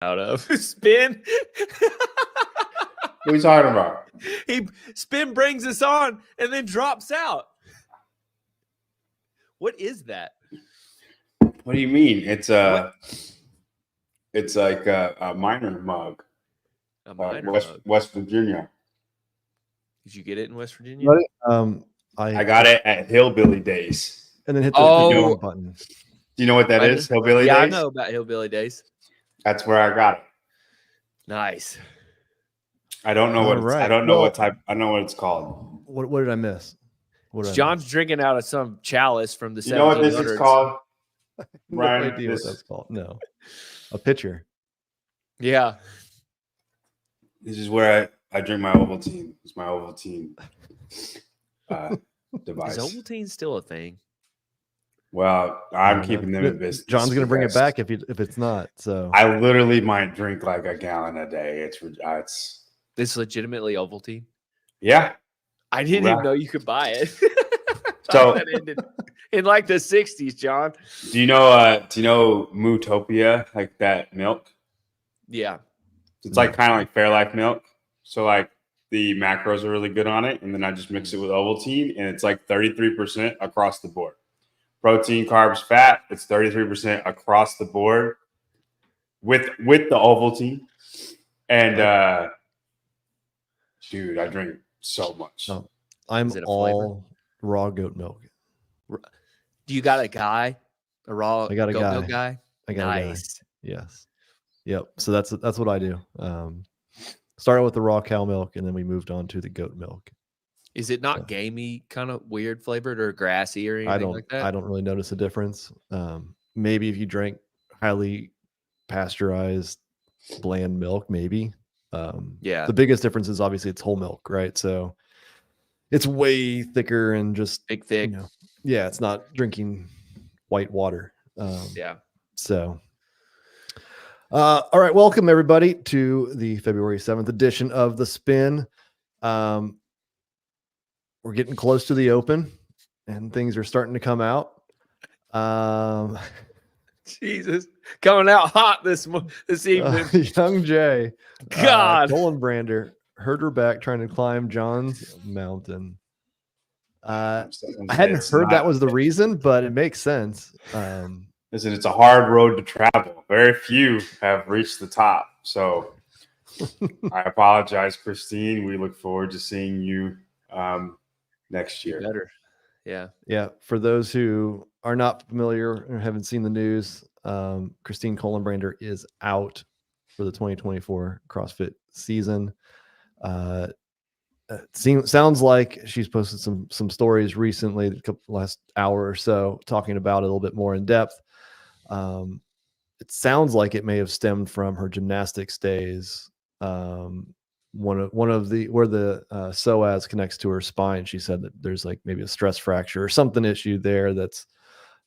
out of Spin. What are you talking about? Spin brings us on and then drops out. What is that? What do you mean? It's like a minor mug. A minor mug. West Virginia. Did you get it in West Virginia? I got it at Hillbilly Days. And then hit the button. Do you know what that is? Hillbilly Days? Yeah, I know about Hillbilly Days. That's where I got it. Nice. I don't know I don't know what type. I know what it's called. What did I miss? John's drinking out of some chalice from the 1700s. You know what this is called? No idea what that's called. No. A pitcher. Yeah. This is where I drink my Ovaltine. It's my Ovaltine device. Is Ovaltine still a thing? Well, I'm keeping them in business. John's going to bring it back if it's not. So I literally might drink like a gallon a day. It's legitimately Ovaltine. Yeah. I didn't even know you could buy it. So that ended in like the 60s, John. Do you know Mootopia, like that milk? Yeah. It's like kind of like Fairlife milk. So like the macros are really good on it, and then I just mix it with Ovaltine, and it's like 33% across the board. Protein, carbs, fat, it's 33% across the board with the Ovaltine. And dude, I drink so much. No, I'm all raw goat milk. Do you got a guy? A raw I got a goat guy. milk guy? I got nice. a guy. Yes. Yep. So that's what I do. Started with the raw cow milk, and then we moved on to the goat milk. Is it not gamey, kind of weird flavored or grassy or anything like that? I don't really notice a difference. Maybe if you drank highly pasteurized bland milk, maybe. Yeah. The biggest difference is obviously it's whole milk, right? So it's way thicker and just thick. Yeah, it's not drinking white water. Yeah. So, all right, welcome everybody to the February 7th edition of The Spin. We're getting close to the Open, and things are starting to come out. Jesus, coming out hot this evening. Young Jay, God, Kolenbrader hurt her back trying to climb John's mountain. I hadn't heard that was the reason, but it makes sense. Listen, it's a hard road to travel. Very few have reached the top. So I apologize, Christine. We look forward to seeing you next year. Better. Yeah. Yeah. For those who are not familiar or haven't seen the news, Christine Kolenbrader is out for the 2024 CrossFit season. Sounds like she's posted some stories recently, last hour or so, talking about it a little bit more in depth. It sounds like it may have stemmed from her gymnastics days. One of the where the psoas connects to her spine. She said that there's like maybe a stress fracture or something issue there that's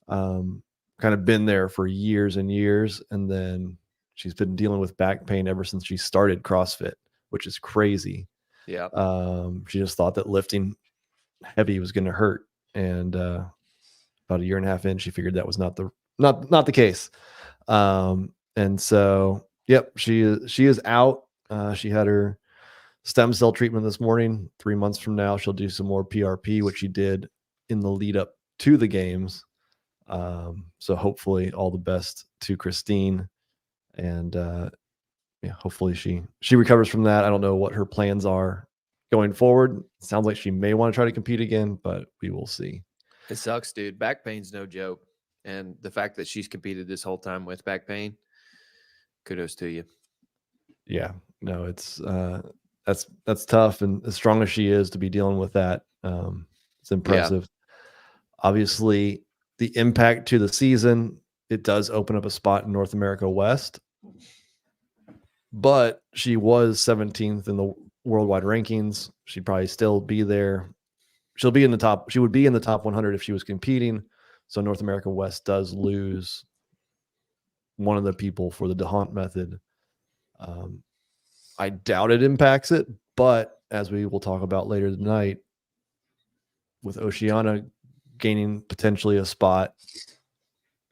kind of been there for years and years, and then she's been dealing with back pain ever since she started CrossFit, which is crazy. Yeah. She just thought that lifting heavy was going to hurt, and about a year and a half in, she figured that was not the case. And so, yep, she is out. She had her stem cell treatment this morning. 3 months from now, she'll do some more PRP, which she did in the lead up to the games. So hopefully all the best to Christine, and hopefully she recovers from that. I don't know what her plans are going forward. It sounds like she may want to try to compete again, but we will see. It sucks, dude. Back pain's no joke. And the fact that she's competed this whole time with back pain, kudos to you. Yeah, no, it's that's tough. And as strong as she is to be dealing with that, it's impressive. Yeah. Obviously, the impact to the season, it does open up a spot in North America West. But she was 17th in the worldwide rankings. She'd probably still be there. She'll be in the top. She would be in the top 100 if she was competing. So North America West does lose one of the people for the DeHunt method. I doubt it impacts it, but as we will talk about later tonight, with Oceania gaining potentially a spot,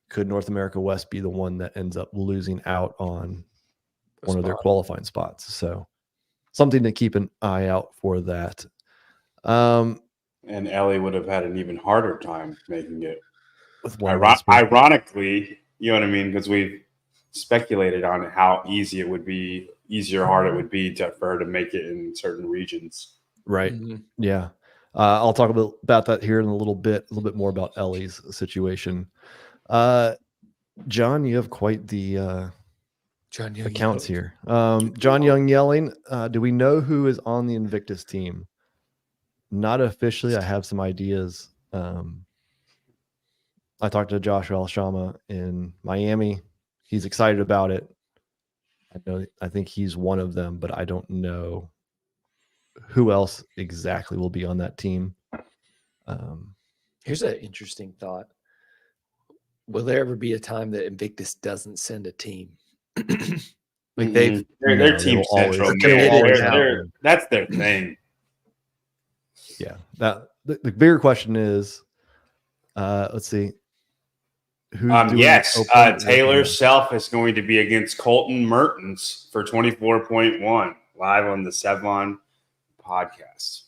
could North America West be the one that ends up losing out on one of their qualifying spots. So something to keep an eye out for that. And Ellie would have had an even harder time making it. With ironically, you know what I mean? Because we've speculated on how easy it would be, easier or harder it would be for her to make it in certain regions. Right. Mm-hmm. Yeah. I'll talk about that here in a little bit more about Ellie's situation. John, you have quite the John Young accounts here. John Young yelling. Do we know who is on the Invictus team? Not officially. I have some ideas. I talked to Joshua Alshama in Miami. He's excited about it. I think he's one of them, but I don't know who else exactly will be on that team. Here's an interesting thought. Will there ever be a time that Invictus doesn't send a team? Like their team central. That's their thing. Yeah. The bigger question is, let's see. Taylor Self is going to be against Colton Mertens for 24.1 live on the Sevon podcast.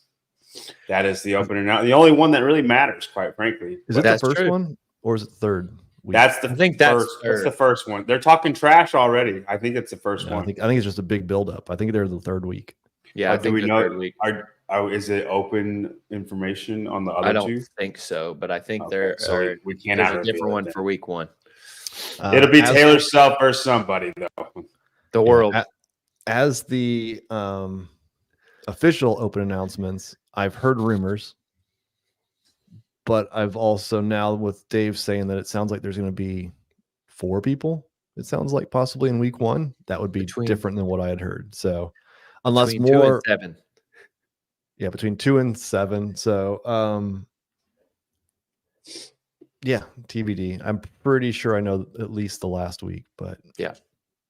That is the opener now. The only one that really matters, quite frankly. Is it the first one or is it the third week? That's the first one. They're talking trash already. I think it's the first one. I think it's just a big buildup. I think they're the third week. Yeah, I think the third week. Is it open information on the other two? I don't think so, but I think there's a different one for week one. It'll be Taylor Self versus somebody, though. The world. As the official open announcements, I've heard rumors, but I've also now with Dave saying that it sounds like there's going to be 4 people. It sounds like possibly in week one. That would be different than what I had heard. So unless more 2 and 7. Yeah, between 2 and 7. So yeah, TBD. I'm pretty sure I know at least the last week, but yeah,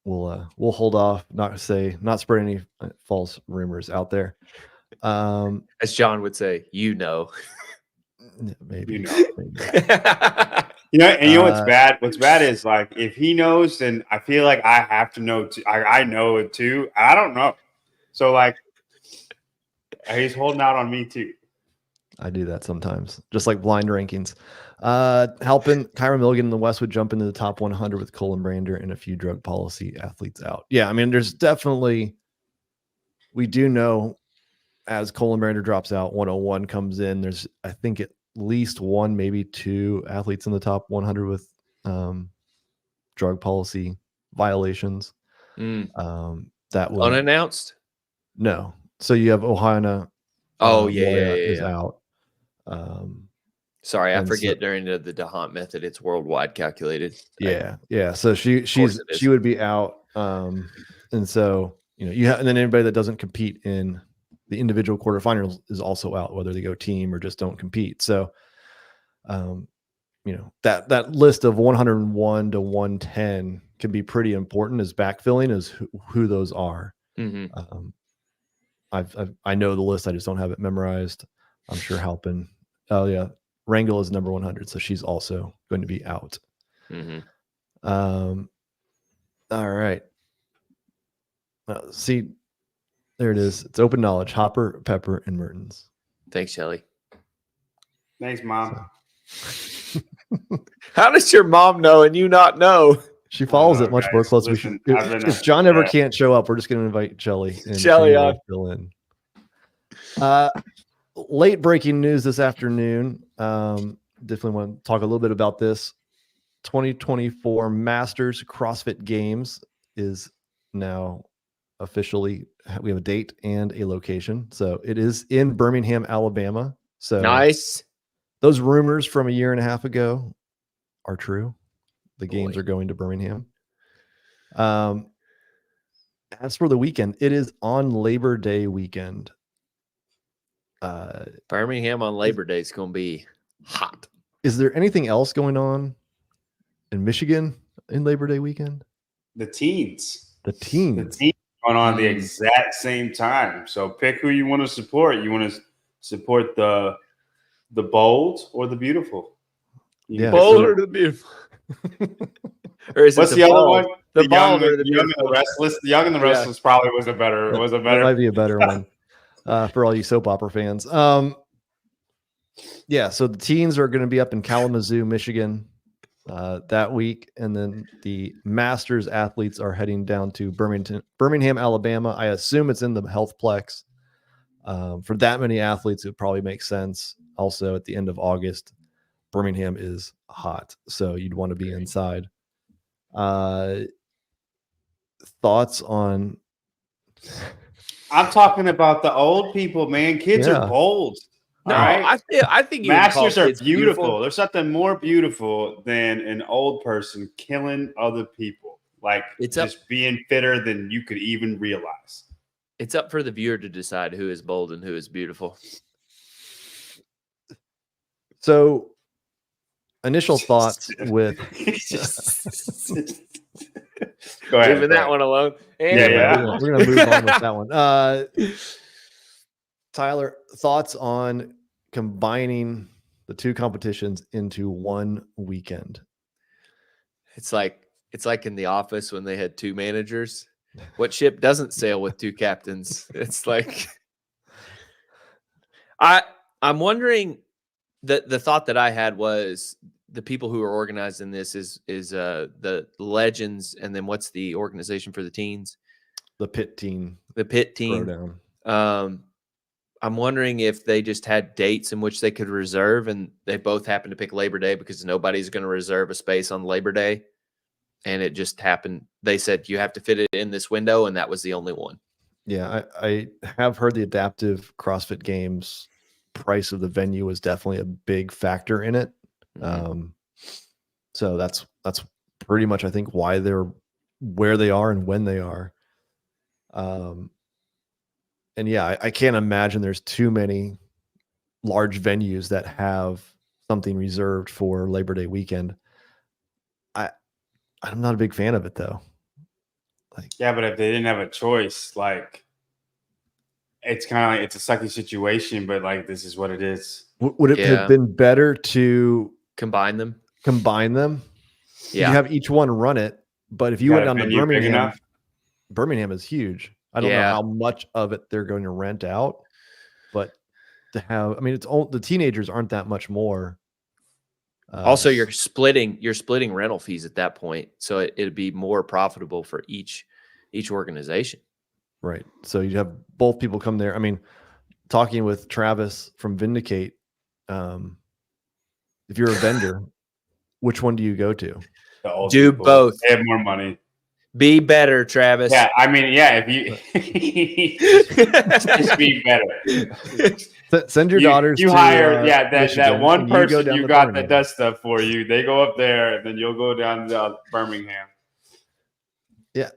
we'll hold off, not spread any false rumors out there. As John would say, maybe. You know what's bad? What's bad is like if he knows, then I feel like I have to know. I know it too. I don't know, so like he's holding out on me too. I do that sometimes, just like blind rankings. Helping Kyra Milligan in the West would jump into the top 100 with Kolenbrader and a few drug policy athletes out. Yeah, I mean, there's definitely, we do know as Kolenbrader drops out, 101 comes in. There's, I think, at least 1, maybe 2 athletes in the top 100 with drug policy violations. That was unannounced. No, so you have Oceania. Is out. Sorry, I forget during the DeHunt method, it's worldwide calculated. Yeah. So she would be out. And so and then anybody that doesn't compete in the individual quarterfinals is also out, whether they go team or just don't compete. So, that list of 101 to 110 can be pretty important as backfilling as who those are. Mm-hmm. I know the list. I just don't have it memorized. I'm sure Halpin. Oh yeah. Rangel is number 100. So she's also going to be out. Mm-hmm. All right. See, there it is. It's open knowledge. Hopper, Pepper, and Mertens. Thanks, Shelly. Thanks, Mom. How does your mom know and you not know? She follows it much more closely. If John ever can't show up, we're just going to invite Shelly. Shelly on. Fill in. Late breaking news this afternoon. Definitely want to talk a little bit about this. 2024 Masters CrossFit Games is now officially, we have a date and a location. So it is in Birmingham, Alabama. So nice. Those rumors from a year and a half ago are true. The games are going to Birmingham. As for the weekend, it is on Labor Day weekend. Birmingham on Labor Day is going to be hot. Is there anything else going on in Michigan in Labor Day weekend? The teens going on the exact same time. So pick who you want to support. You want to support the bold or the beautiful? Yeah, bold or the beautiful. Or is What's it the other one? The The bald young, or the young and the beautiful? restless. The young and the Yeah. restless probably was a better. That might be a better one for all you soap opera fans. Yeah, so the teens are going to be up in Kalamazoo, Michigan that week. And then the Masters athletes are heading down to Birmingham, Alabama. I assume it's in the Healthplex. For that many athletes, it would probably make sense. Also, at the end of August, Birmingham is hot, so you'd want to be inside. Thoughts on? I'm talking about the old people, man. Kids Yeah. are bold. No, All right. I think you can call Masters are kids beautiful. There's something more beautiful than an old person killing other people. Like It's just being fitter than you could even realize. It's up for the viewer to decide who is bold and who is beautiful. So, initial thoughts with Go ahead. Leaving that one alone. Yeah. We're gonna move on with that one. Tyler, thoughts on combining the two competitions into one weekend? It's like in The Office when they had two managers. What ship doesn't sail with two captains? It's like I'm wondering the thought that I had was the people who are organizing this is the Legends, and then what's the organization for the teens? The Pit Team. The Pit Team. Throwdown. I'm wondering if they just had dates in which they could reserve, and they both happened to pick Labor Day because nobody's going to reserve a space on Labor Day. And it just happened. They said, you have to fit it in this window. And that was the only one. Yeah. I have heard the adaptive CrossFit Games price of the venue was definitely a big factor in it. Mm-hmm. So that's pretty much, I think, why they're where they are and when they are. And yeah, I can't imagine there's too many large venues that have something reserved for Labor Day weekend. I'm not a big fan of it though. Yeah, but if they didn't have a choice, like it's kind of like it's a sucky situation, but like this is what it is. Would it have been better to combine them? Yeah, you have each one run it, but if you went down to Birmingham is huge. I don't know how much of it they're going to rent out, but to have, I mean, it's all the teenagers aren't that much more. Also, you're splitting rental fees at that point, so it'd be more profitable for each organization. Right. So you'd have both people come there. I mean, talking with Travis from Vindicate, if you're a vendor, which one do you go to? Do people. Both. They have more money. Be better, Travis. Yeah, I mean, yeah. If you just be better. Send your daughters. You to, hire, that one person you got Birmingham. that does stuff for you. They go up there, and then you'll go down to Birmingham. Yeah,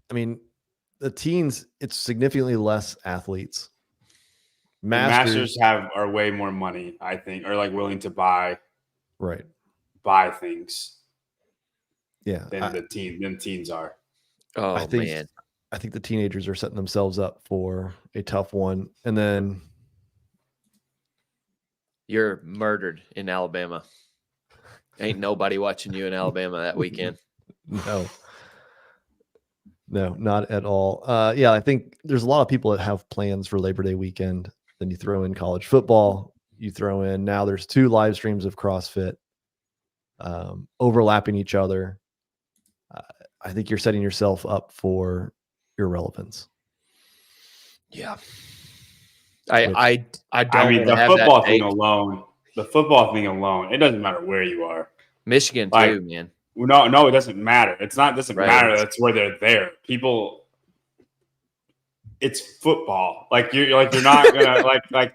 I mean, the teens, it's significantly less athletes. Masters are way more money, I think, or like willing to buy things. Yeah, than teens are. Oh, I think the teenagers are setting themselves up for a tough one. And then you're murdered in Alabama. Ain't nobody watching you in Alabama that weekend. No, not at all. Yeah, I think there's a lot of people that have plans for Labor Day weekend. Then you throw in college football. You throw in, now there's 2 live streams of CrossFit overlapping each other. I think you're setting yourself up for irrelevance. Yeah. I don't. I mean, the football thing alone. The football thing alone. It doesn't matter where you are. Michigan too, man. No, it doesn't matter. It doesn't matter. That's where they're there. People. It's football. You're not gonna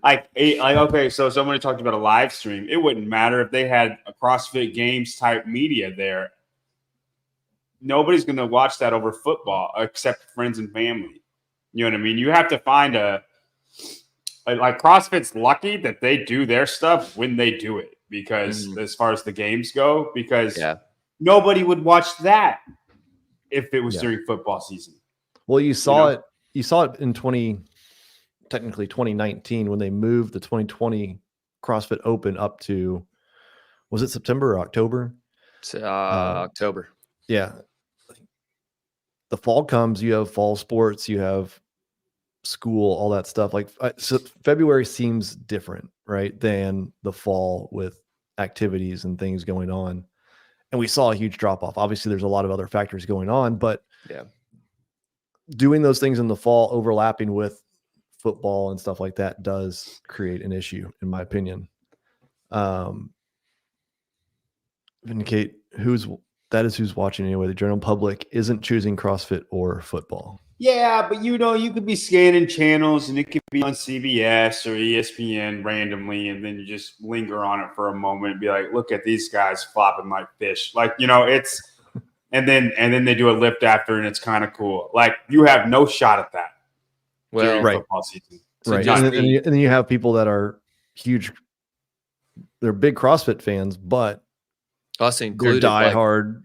okay. So somebody talked about a live stream. It wouldn't matter if they had a CrossFit Games type media there. Nobody's going to watch that over football except friends and family. You know what I mean? You have to find CrossFit's lucky that they do their stuff when they do it, because as far as the games go, because nobody would watch that if it was during football season. Well, you saw it in 2019 when they moved the 2020 CrossFit Open up to, was it September or October? It's October. Yeah. The fall comes, you have fall sports, you have school, all that stuff. Like so February seems different, right, than the fall with activities and things going on. And we saw a huge drop off. Obviously, there's a lot of other factors going on, but Yeah. doing those things in the fall, overlapping with football and stuff like that, does create an issue, in my opinion. Indicate who's watching anyway. The general public isn't choosing CrossFit or football. Yeah, but you could be scanning channels and it could be on CBS or ESPN randomly, and then you just linger on it for a moment and be like, look at these guys flopping like fish. Like, it's and then they do a lift after and it's kind of cool. Like, you have no shot at that during football season. So right. And then you have people that are huge, they're big CrossFit fans, but us included, they're diehard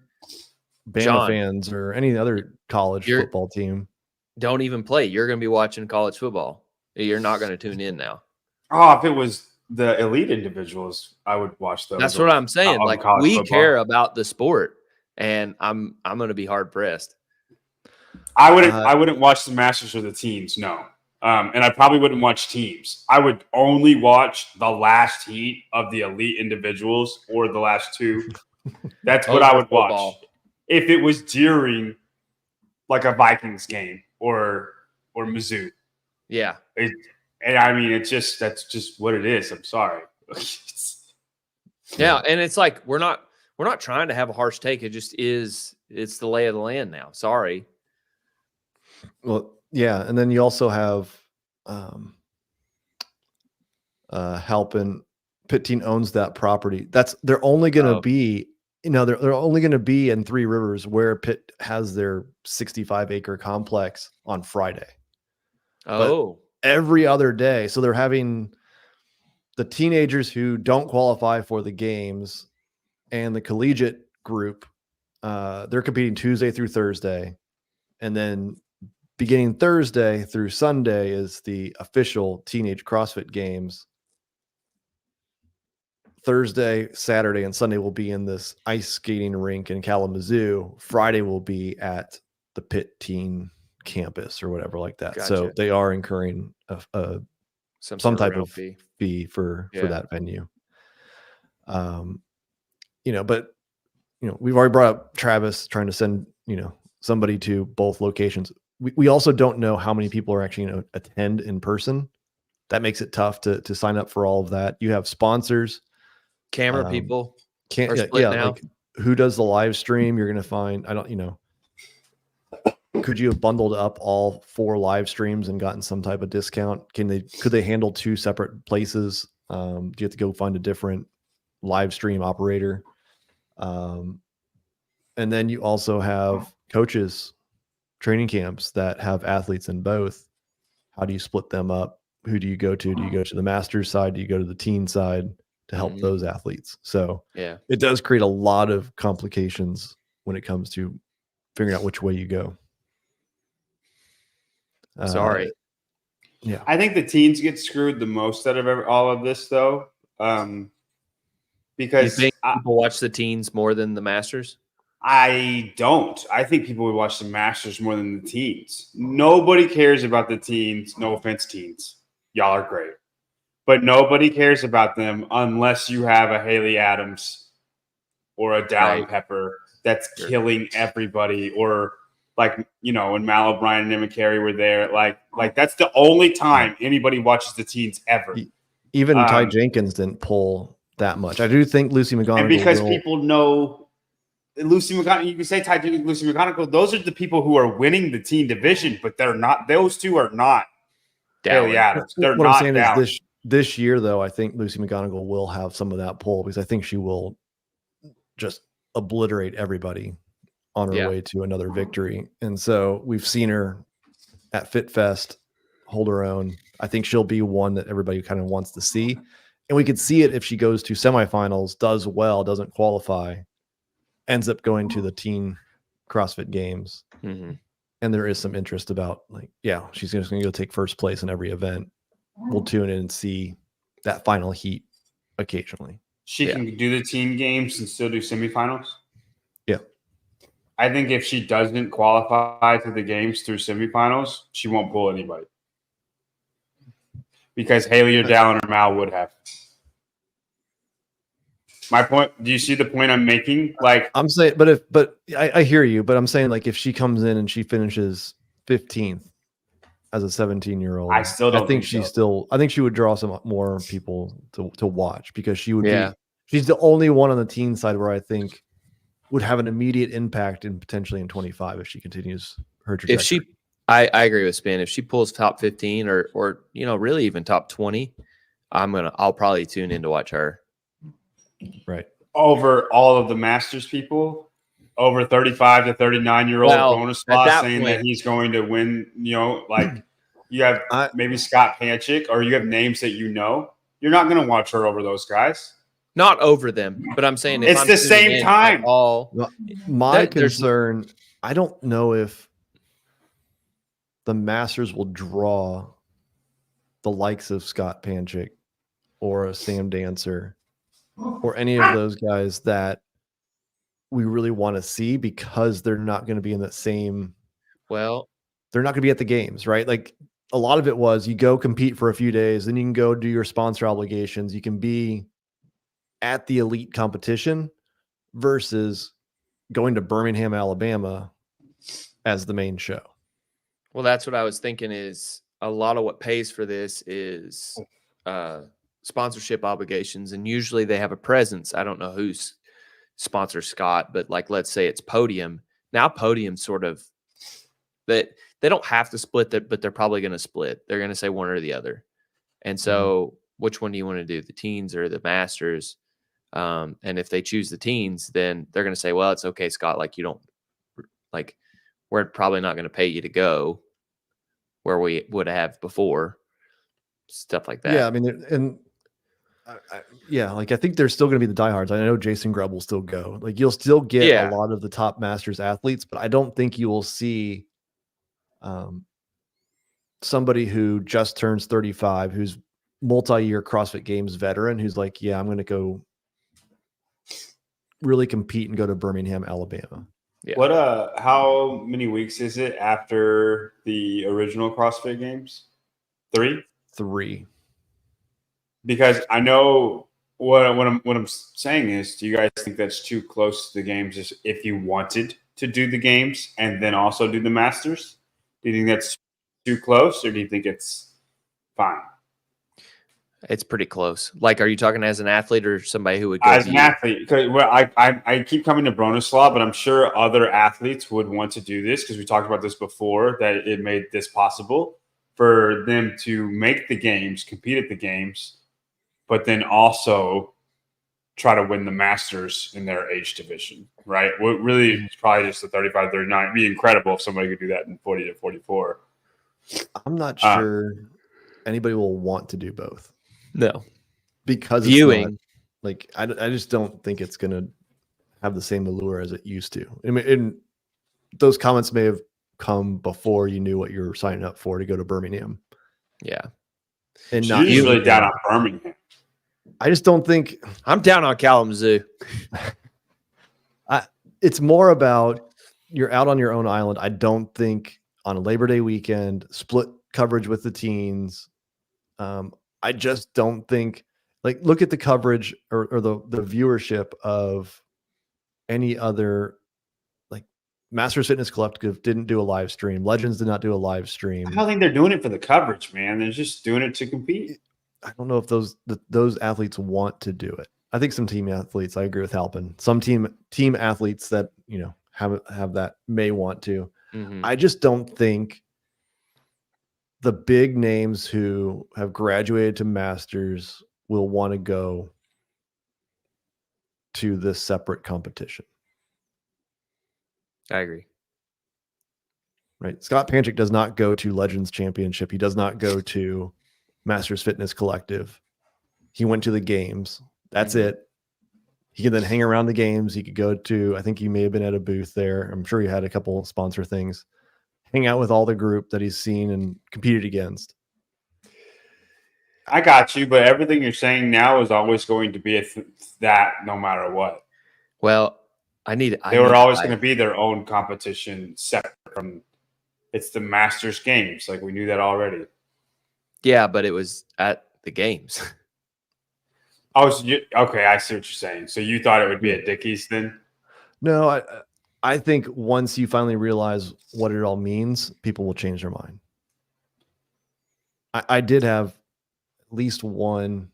Bama John, fans or any other college football team. Don't even play. You're going to be watching college football. You're not going to tune in now. Oh, if it was the elite individuals, I would watch those. That's what I'm saying. Like, we care about the sport, and I'm going to be hard pressed. I wouldn't watch the Masters or the teams. No. And I probably wouldn't watch teams. I would only watch the last heat of the elite individuals or the last two. That's what I would watch. If it was during like a Vikings game or Mizzou. Yeah. And I mean, that's just what it is. I'm sorry. Yeah. And it's like, we're not trying to have a harsh take. It just is. It's the lay of the land now. Sorry. Well, yeah. And then you also have Halpin. Pit Team owns that property. They're only going to be, they're only going to be in Three Rivers where Pitt has their 65-acre complex on Friday. Oh. But every other day. So they're having the teenagers who don't qualify for the games and the collegiate group. They're competing Tuesday through Thursday. And then beginning Thursday through Sunday is the official teenage CrossFit Games. Thursday, Saturday, and Sunday will be in this ice skating rink in Kalamazoo. Friday will be at the Pitt Teen campus or whatever like that. Gotcha. So they are incurring some type of fee for that venue. But we've already brought up Travis trying to send somebody to both locations. We also don't know how many people are actually going to attend in person. That makes it tough to sign up for all of that. You have sponsors. Camera people can't now. Like, who does the live stream? You're going to find, could you have bundled up all 4 live streams and gotten some type of discount? Could they handle 2 separate places? Do you have to go find a different live stream operator? And then you also have coaches, training camps that have athletes in both. How do you split them up? Who do you go to? Do you go to the Masters side? Do you go to the teen side to help those athletes? So it does create a lot of complications when it comes to figuring out which way you go. Sorry. Yeah. I think the teens get screwed the most out of all of this, though. Because you think people watch the teens more than the Masters? I don't. I think people would watch the Masters more than the teens. Nobody cares about the teens. No offense, teens. Y'all are great. But nobody cares about them unless you have a Haley Adams or a Dallin Pepper that's killing everybody. Or like, when Mal O'Brien and Emma Carey were there, like that's the only time anybody watches the teens ever. Even Ty Jenkins didn't pull that much. I do think Lucy McGonigal. And because people know Lucy McGonigal, you can say Ty Jenkins, Lucy McGonigal, those are the people who are winning the teen division, but they're not. Those two are not Haley Adams. They're what not I'm saying down. Is this year, though, I think Lucy McGonigal will have some of that pull because I think she will just obliterate everybody on her way to another victory. And so we've seen her at Fit Fest hold her own. I think she'll be one that everybody kind of wants to see. And we could see it if she goes to semifinals, does well, doesn't qualify, ends up going to the teen CrossFit Games. Mm-hmm. And there is some interest about she's just going to go take first place in every event. We'll tune in and see that final heat occasionally. She can do the team games and still do semifinals? I think if she doesn't qualify to the games through semifinals, she won't pull anybody. Because Haley or Dallin or Mal would have. My point, do you see the point I'm making? Like, I'm saying, but I hear you, but I'm saying like if she comes in and she finishes 15th as a 17-year-old, I still don't think she so. still, I think she would draw some more people to watch because she would Yeah. be, she's the only one on the teen side where I think would have an immediate impact in potentially in 25 if she continues her trajectory. If she, I agree with Spin. If she pulls top 15 or really even top 20, I'll probably tune in to watch her. Right. Over all of the Masters people, over 35 to 39-year-old Well, Bronislaw at that saying point- that he's going to win, like you have maybe Scott Panchik or you have names that you're not going to watch her over those guys. Not over them, but I'm saying if It's I'm the tuning same in time. at all. Well, my there's- concern, I don't know if the Masters will draw the likes of Scott Panchik or a Sam Dancer or any of those guys that we really want to see because they're not going to be in that same. Well, they're not going to be at the games, right? Like a lot of it was you go compete for a few days, then you can go do your sponsor obligations. You can be at the elite competition versus going to Birmingham, Alabama as the main show. well, that's what I was thinking is a lot of what pays for this is sponsorship obligations. And usually they have a presence. I don't know who's sponsors Scott, but like, let's say it's Podium. Now Podium sort of that they don't have to split that, but they're probably going to split. They're going to say one or the other. And so which one do you want to do? The teens or the Masters? And if they choose the teens, then they're going to say, well, it's okay, Scott. Like you don't like, we're probably not going to pay you to go where we would have before, stuff like that. Yeah. I mean, and like I think there's still going to be the diehards. I know Jason Grubb will still go. Like you'll still get a lot of the top Masters athletes, but I don't think you will see somebody who just turns 35, who's multi-year CrossFit Games veteran, who's like, yeah, I'm going to go really compete and go to Birmingham, Alabama. Yeah. What how many weeks is it after the original CrossFit Games? 3? Because I know what I'm saying is, do you guys think that's too close to the games if you wanted to do the games and then also do the Masters? Do you think that's too close or do you think it's fine? It's pretty close. Like, are you talking as an athlete or somebody who would go as an athlete? Because I keep coming to Bronislaw, but I'm sure other athletes would want to do this because we talked about this before, that it made this possible for them to make the games, compete at the games, but then also try to win the Masters in their age division, right? What really is probably just the 35, 39. It'd be incredible if somebody could do that in 40 to 44. I'm not sure anybody will want to do both. No, because viewing, it's not, like I just don't think it's going to have the same allure as it used to. I mean, and those comments may have come before you knew what you were signing up for to go to Birmingham. Yeah, and not usually down on Birmingham. I just don't think I'm down on Kalamazoo. It's more about you're out on your own island. I don't think on a Labor Day weekend, split coverage with the teens. I just don't think, like, look at the coverage or the viewership of any other, like Masters Fitness Collective didn't do a live stream. Legends did not do a live stream. I don't think they're doing it for the coverage, man. They're just doing it to compete. I don't know if those athletes want to do it. I think some team athletes, I agree with Halpin. Some team athletes that, have that may want to. Mm-hmm. I just don't think the big names who have graduated to Masters will want to go to this separate competition. I agree. Right. Scott Panchik does not go to Legends Championship. He does not go to Masters Fitness Collective. He went to the games. That's it. He can then hang around the games. He could go to, I think he may have been at a booth there. I'm sure he had a couple sponsor things. Hang out with all the group that he's seen and competed against. I got you, but everything you're saying now is always going to be that no matter what. Well, They were always going to be their own competition separate from. It's the Masters Games. Like, we knew that already. Yeah, but it was at the games. Oh, okay. I see what you're saying. So you thought it would be at Dickies then? No, I think once you finally realize what it all means, people will change their mind. I did have at least one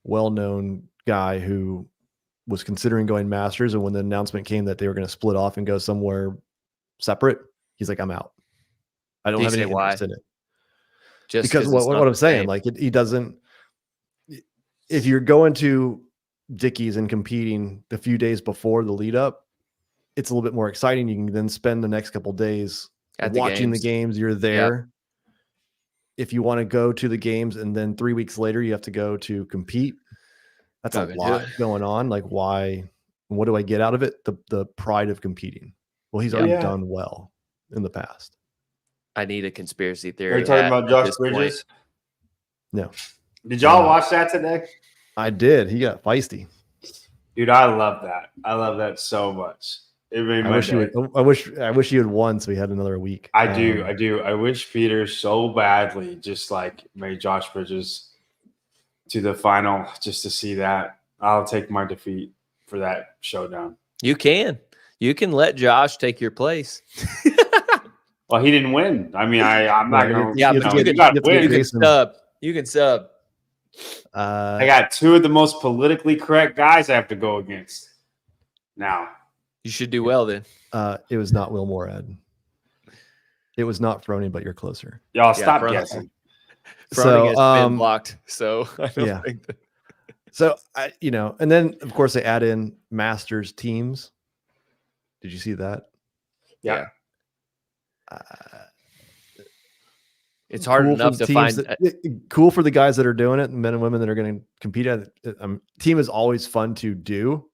well-known guy who was considering going Masters, and when the announcement came that they were going to split off and go somewhere separate, he's like, "I'm out. I don't have any interest in it." Just because what I'm saying, like he doesn't. If you're going to Dickies and competing the few days before the lead up, it's a little bit more exciting. You can then spend the next couple days watching the games. You're there. If you want to go to the games and then 3 weeks later you have to go to compete, that's a lot going on. Like, why? What do I get out of it? The pride of competing. Well, he's already done well in the past. I need a conspiracy theory. Are you talking about Josh Bridges? No. Did y'all watch that today? I did. He got feisty. Dude, I love that. I love that so much. It made my day. I wish you had won so we had another week. I do. I wish Peter so badly just like made Josh Bridges to the final just to see that. I'll take my defeat for that showdown. You can let Josh take your place. Well, he didn't win. I mean, I'm not going to. Yeah, but you can sub. You can sub. I got two of the most politically correct guys I have to go against now. You should do well then. It was not Will Morad. It was not Froning, but you're closer. Y'all stop guessing. Froning has been blocked, so I don't think that. So and then of course they add in Masters teams. Did you see that? Yeah. It's hard enough to find. Cool for the guys that are doing it, men and women that are going to compete at it. Team is always fun to do.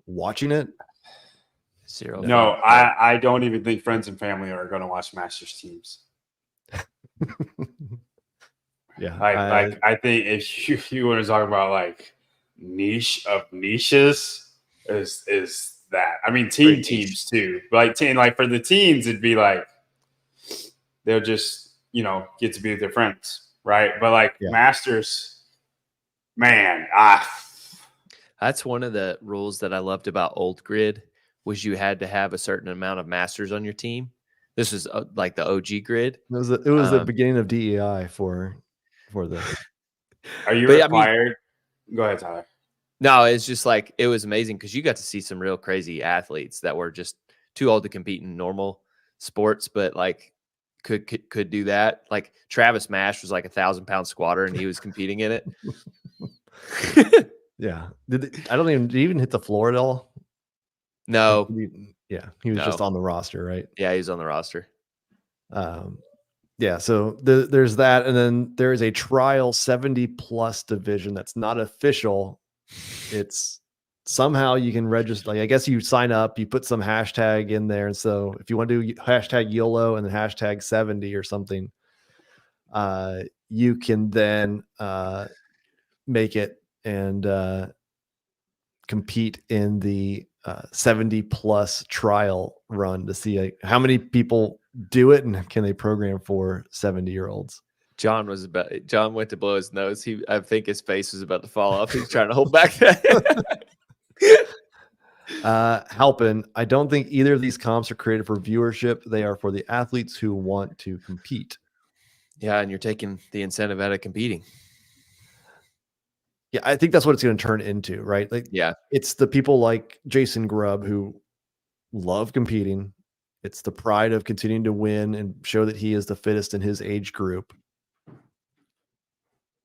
Watching it, zero. No, I don't even think friends and family are going to watch Masters teams. Yeah, I think if you want to talk about like niche of niches, is that. I mean, teams too. But like for the teens, it'd be like they'll just get to be with their friends, right? But like Masters, man, That's one of the rules that I loved about Old Grid was you had to have a certain amount of Masters on your team. This was like the OG Grid. It was the beginning of DEI for the. Are you required? Go ahead, Tyler. No, it's just like it was amazing because you got to see some real crazy athletes that were just too old to compete in normal sports, but like could do that. Like Travis Mash was like 1,000-pound squatter and he was competing in it. Yeah. Did he even hit the floor at all? No. He was just on the roster, right? Yeah, he was on the roster. So there's that, and then there is a trial 70+ division that's not official. It's somehow you can register. Like, I guess you sign up, you put some hashtag in there, and so if you want to do hashtag YOLO and then hashtag 70 or something, you can then make it and compete in the 70+ trial run to see how many people do it and can they program for 70-year-olds. John went to blow his nose. I think his face was about to fall off. He's trying to hold back that. Halpin, I don't think either of these comps are created for viewership. They are for the athletes who want to compete. Yeah, and you're taking the incentive out of competing. Yeah, I think that's what it's going to turn into, right? Like, it's the people like Jason Grubb who love competing. It's the pride of continuing to win and show that he is the fittest in his age group.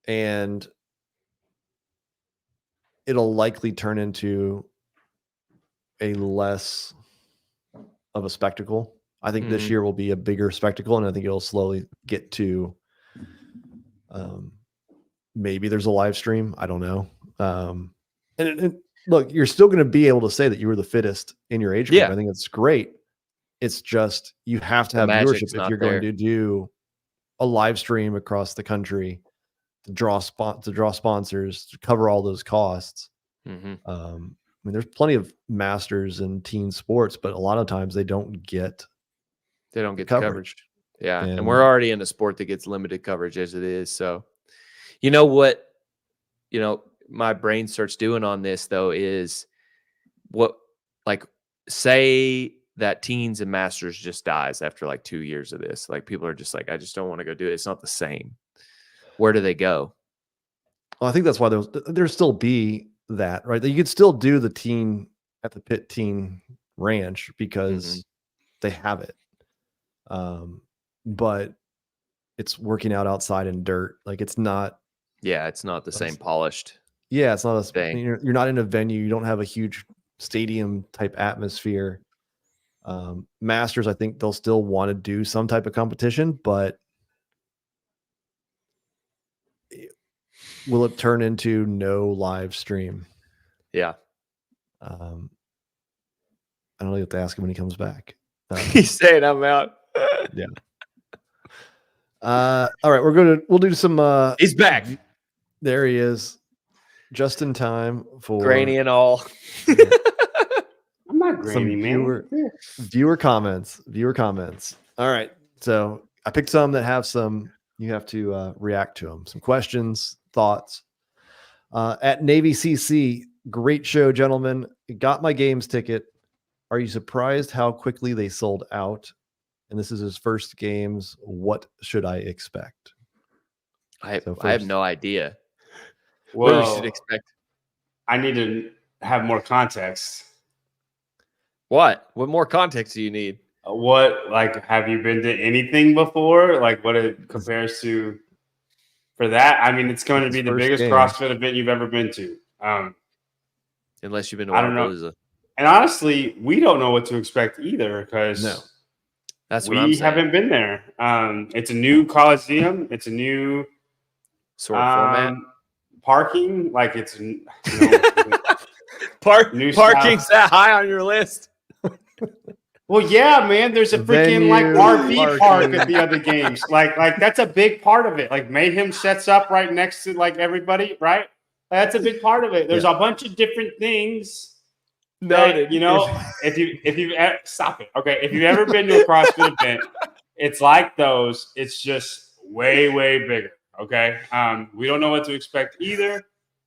And it'll likely turn into a less of a spectacle. I think this year will be a bigger spectacle, and I think it'll slowly get to maybe there's a live stream. I don't know. And look, you're still going to be able to say that you were the fittest in your age group. I think it's great. It's just you have to have viewership if you're going to do a live stream across the country to draw sponsors, to cover all those costs. And mean, there's plenty of masters in team sports, but a lot of times they don't get the coverage. coverage. Yeah. And And- we're already in a sport that gets limited coverage as it is. So, you know what, my brain starts doing on this though is what, like, say that teens and masters just dies after like 2 years of this. Like, people are just like, I just don't want to go do it. It's not the same. Where do they go? Well, I think that's why there's still be that, right? That you could still do the teen at the pit teen ranch because they have it. But it's working out outside in dirt. Like, it's not. Yeah, it's not the same polished. Yeah, it's not a thing. you're not in a venue. You don't have a huge stadium type atmosphere. Masters, I think they'll still want to do some type of competition, but will it turn into no live stream? Yeah. I don't know. You have to ask him when he comes back. He's saying I'm out. Yeah. All right, we'll do some. He's back. There he is, just in time for Grainy and all. I'm not grainy, man. viewer comments. All right, so I picked some that have some. You have to react to them. Some questions, thoughts. At Navy CC, great show, gentlemen. Got my games ticket. Are you surprised how quickly they sold out? And this is his first games. What should I expect? I have no idea. Well, What you should expect. I need to have more context. What more context do you need? What, like, have you been to anything before? Like, what it compares to for that? I mean, it's going to be the biggest CrossFit event you've ever been to. Unless you've been to I don't know. And honestly, we don't know what to expect either because that's what I'm saying. We haven't been there. It's a new Coliseum. It's a new sort of format. Parking, like it's parking's that high on your list. Well, yeah, man. There's a freaking like RV park at the other games. Like that's a big part of it. Like Mayhem sets up right next to like everybody, right? That's a big part of it. There's a bunch of different things. That, if you stop it, okay. If you've ever been to a CrossFit event, it's like those. It's just way bigger. Okay. We don't know what to expect either.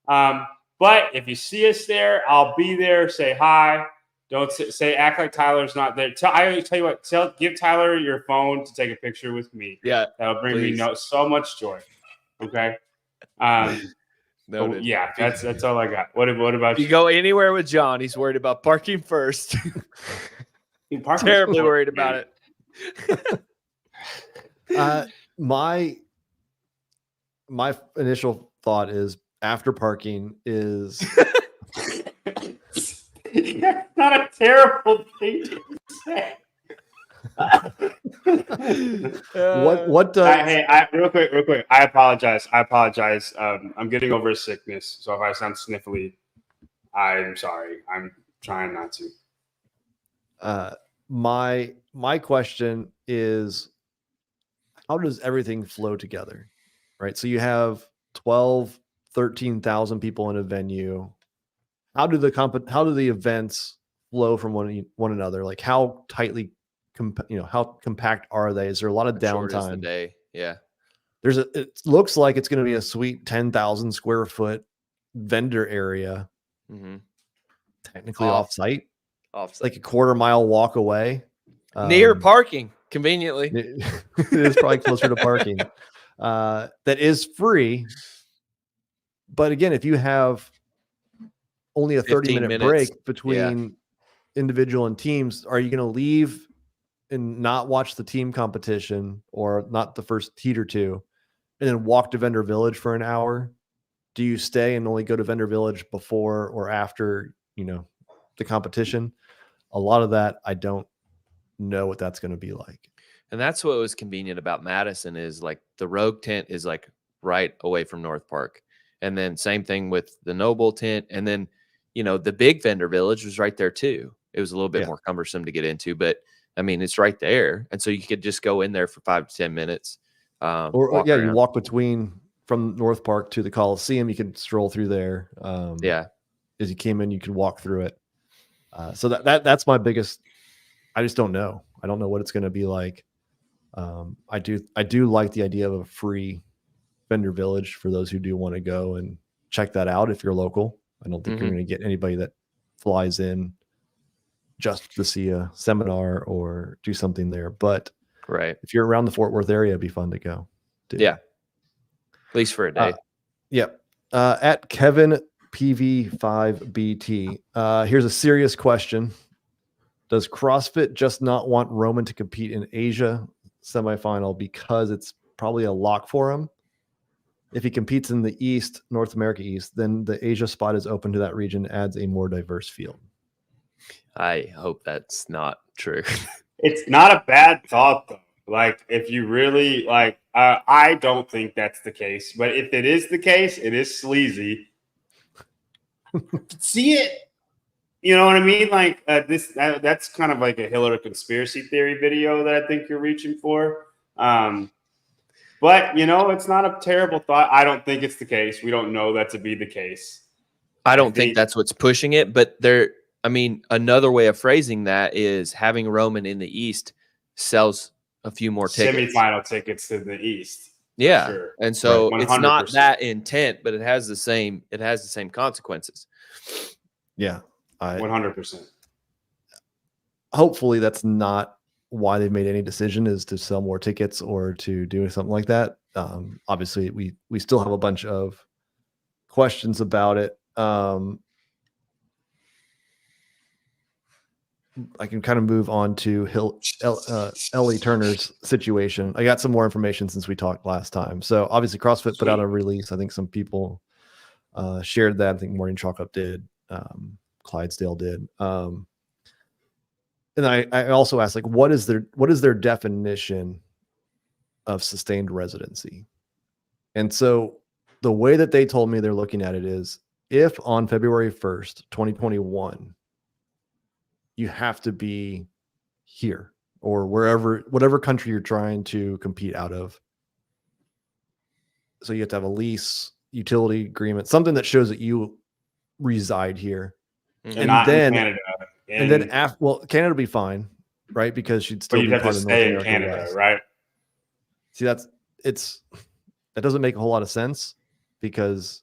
But if you see us there, I'll be there. Say hi. Don't say act like Tyler's not there. I tell you what. Give Tyler your phone to take a picture with me. Yeah, that'll bring me so much joy. Okay. Yeah, that's all I got. What about you? You go anywhere with John, he's worried about parking first. Terribly worried about it. My initial thought is after parking is that's not a terrible thing to say. What hey, real quick, I apologize. I'm getting over a sickness, so if I sound sniffly, I'm sorry. I'm trying not to. My question is, how does everything flow together? Right? So you have 13,000 people in a venue. How do the events flow from one another? Like, how tightly how compact are they? Is there a lot of downtime? Day. Yeah. It looks like it's going to be a sweet 10,000 square foot vendor area. Mm-hmm. Technically off-site, Off-site. like a quarter-mile walk away. Near parking, conveniently. It is probably closer to parking. That is free. But again, if you have only a 30-minute break between individual and teams, are you going to leave and not watch the team competition or not the first heat or two and then walk to Vendor Village for an hour? Do you stay and only go to Vendor Village before or after, the competition? A lot of that, I don't know what that's going to be like. And that's what was convenient about Madison is like the Rogue tent is like right away from North Park. And then same thing with the Noble tent. And then, the big Vendor Village was right there too. It was a little bit more cumbersome to get into, but I mean, it's right there. And so you could just go in there for 5 to 10 minutes. You walk from North Park to the Coliseum. You could stroll through there. As you came in, you could walk through it. So that's my biggest. I just don't know. I don't know what it's going to be like. I do like the idea of a free vendor village for those who do want to go and check that out if you're local. I don't think you're going to get anybody that flies in just to see a seminar or do something there. But Right. if you're around the Fort Worth area, it'd be fun to go. Yeah. At least for a day. Yep. At Kevin PV5BT. Here's a serious question. Does CrossFit just not want Roman to compete in Asia semifinal because it's probably a lock for him? If he competes in the East, North America East, then the Asia spot is open to that region, adds a more diverse field. I hope that's not true. It's not a bad thought, though. Like, if you really like, I don't think that's the case. But if it is the case, it is sleazy. See it? You know what I mean? Like that's kind of like a Hillary conspiracy theory video that I think you're reaching for. But it's not a terrible thought. I don't think it's the case. We don't know that to be the case. I don't think that's what's pushing it, but another way of phrasing that is having Roman in the East sells a few more tickets. Semifinal tickets to the East. Yeah. Sure. And so Right, it's not that intent, but it has the same consequences. Yeah. 100%. Hopefully that's not why they've made any decision, is to sell more tickets or to do something like that. Obviously we still have a bunch of questions about it. I can kind of move on to Ellie Turner's situation. I got some more information since we talked last time. So obviously CrossFit put out a release. I think some people shared that. I think Morning Chalk-Up did. Clydesdale did. And I also asked, like, what is their definition of sustained residency? And so the way that they told me they're looking at it is, if on February 1st, 2021, you have to be here or whatever country you're trying to compete out of. So you have to have a lease, utility agreement, something that shows that you reside here. And not in Canada. And then Canada will be fine, right? Because she'd still be part of North America Canada, West. right? See, that doesn't make a whole lot of sense, because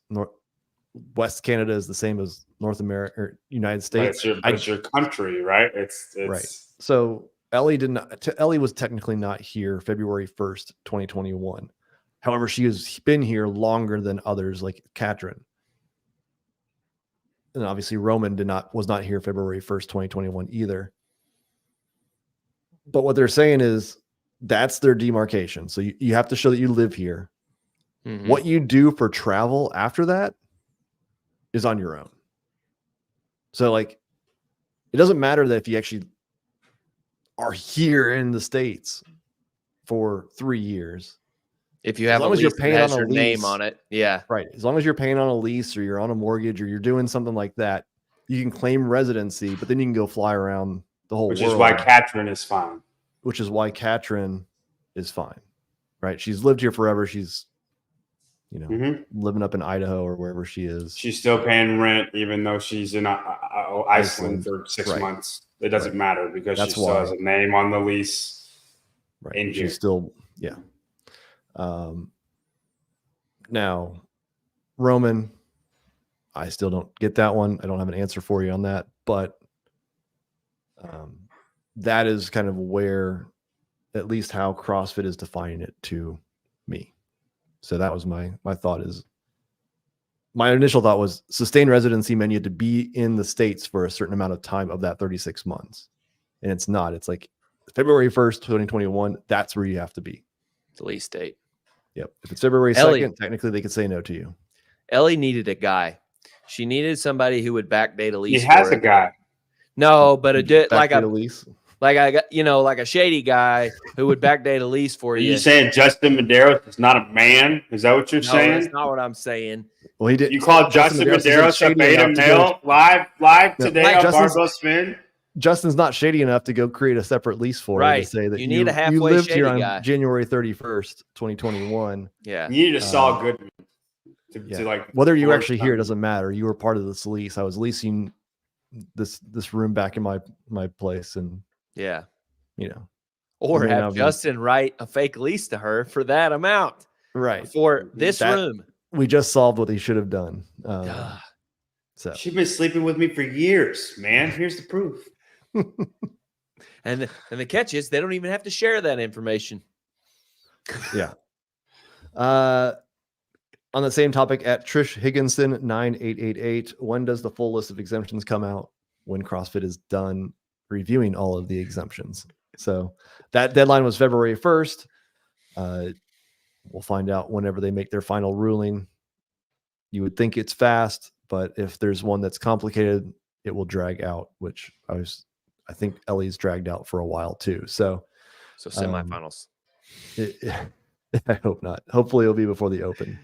West Canada is the same as North America or United States. It's your country, right? It's right. So Ellie was technically not here February 1st, 2021. However, she has been here longer than others, like Katrin. And obviously Roman was not here February 1st, 2021 either. But what they're saying is that's their demarcation. So you have to show that you live here. Mm-hmm. What you do for travel after that is on your own. So, like, it doesn't matter that if you actually are here in the States for 3 years. If you have a lease that has your name on it. Yeah. Right. As long as you're paying on a lease or you're on a mortgage or you're doing something like that, you can claim residency, but then you can go fly around the whole world. Which is why Katrin is fine. Which is why Katrin is fine. Right. She's lived here forever. She's, living up in Idaho or wherever she is. She's still paying rent, even though she's in Iceland for 6 months. It doesn't matter because she still has a name on the lease. Right. She's still, yeah. Now, Roman, I still don't get that one. I don't have an answer for you on that, but that is kind of where, at least how CrossFit is defining it to me. So that was my thought. Is my initial thought was sustained residency meant you had to be in the States for a certain amount of time of that 36 months. And it's not. It's like February 1st, 2021, that's where you have to be. It's the lease date. Yep. If it's February 2nd, technically they could say no to you. Ellie needed a guy. She needed somebody who would backdate a lease. He has a guy. No, but like a lease. Like like a shady guy who would backdate a lease for you. Are you saying Justin Medeiros is not a man? Is that what you're saying? No, that's not what I'm saying. Well, he did. You called Justin Medeiros a beta male live today on Barbell Spin? Justin's not shady enough to go create a separate lease for you to say that you need a halfway lived shady here on guy. January 31st, 2021. Yeah. You need a Saul Goodman to like whether you actually here doesn't matter. You were part of this lease. I was leasing this room back in my place, and Yeah. we Or may have not be- Justin write a fake lease to her for that amount right. for this That- room. We just solved what he should have done. Duh. So She's been sleeping with me for years, man. Here's the proof. And the catch is they don't even have to share that information. yeah. On the same topic, at Trish Higginson 9888, when does the full list of exemptions come out? When CrossFit is done reviewing all of the exemptions. So that deadline was February 1st. We'll find out whenever they make their final ruling. You would think it's fast, but if there's one that's complicated, it will drag out, which I think Ellie's dragged out for a while too. So semifinals. I hope not. Hopefully it'll be before the Open.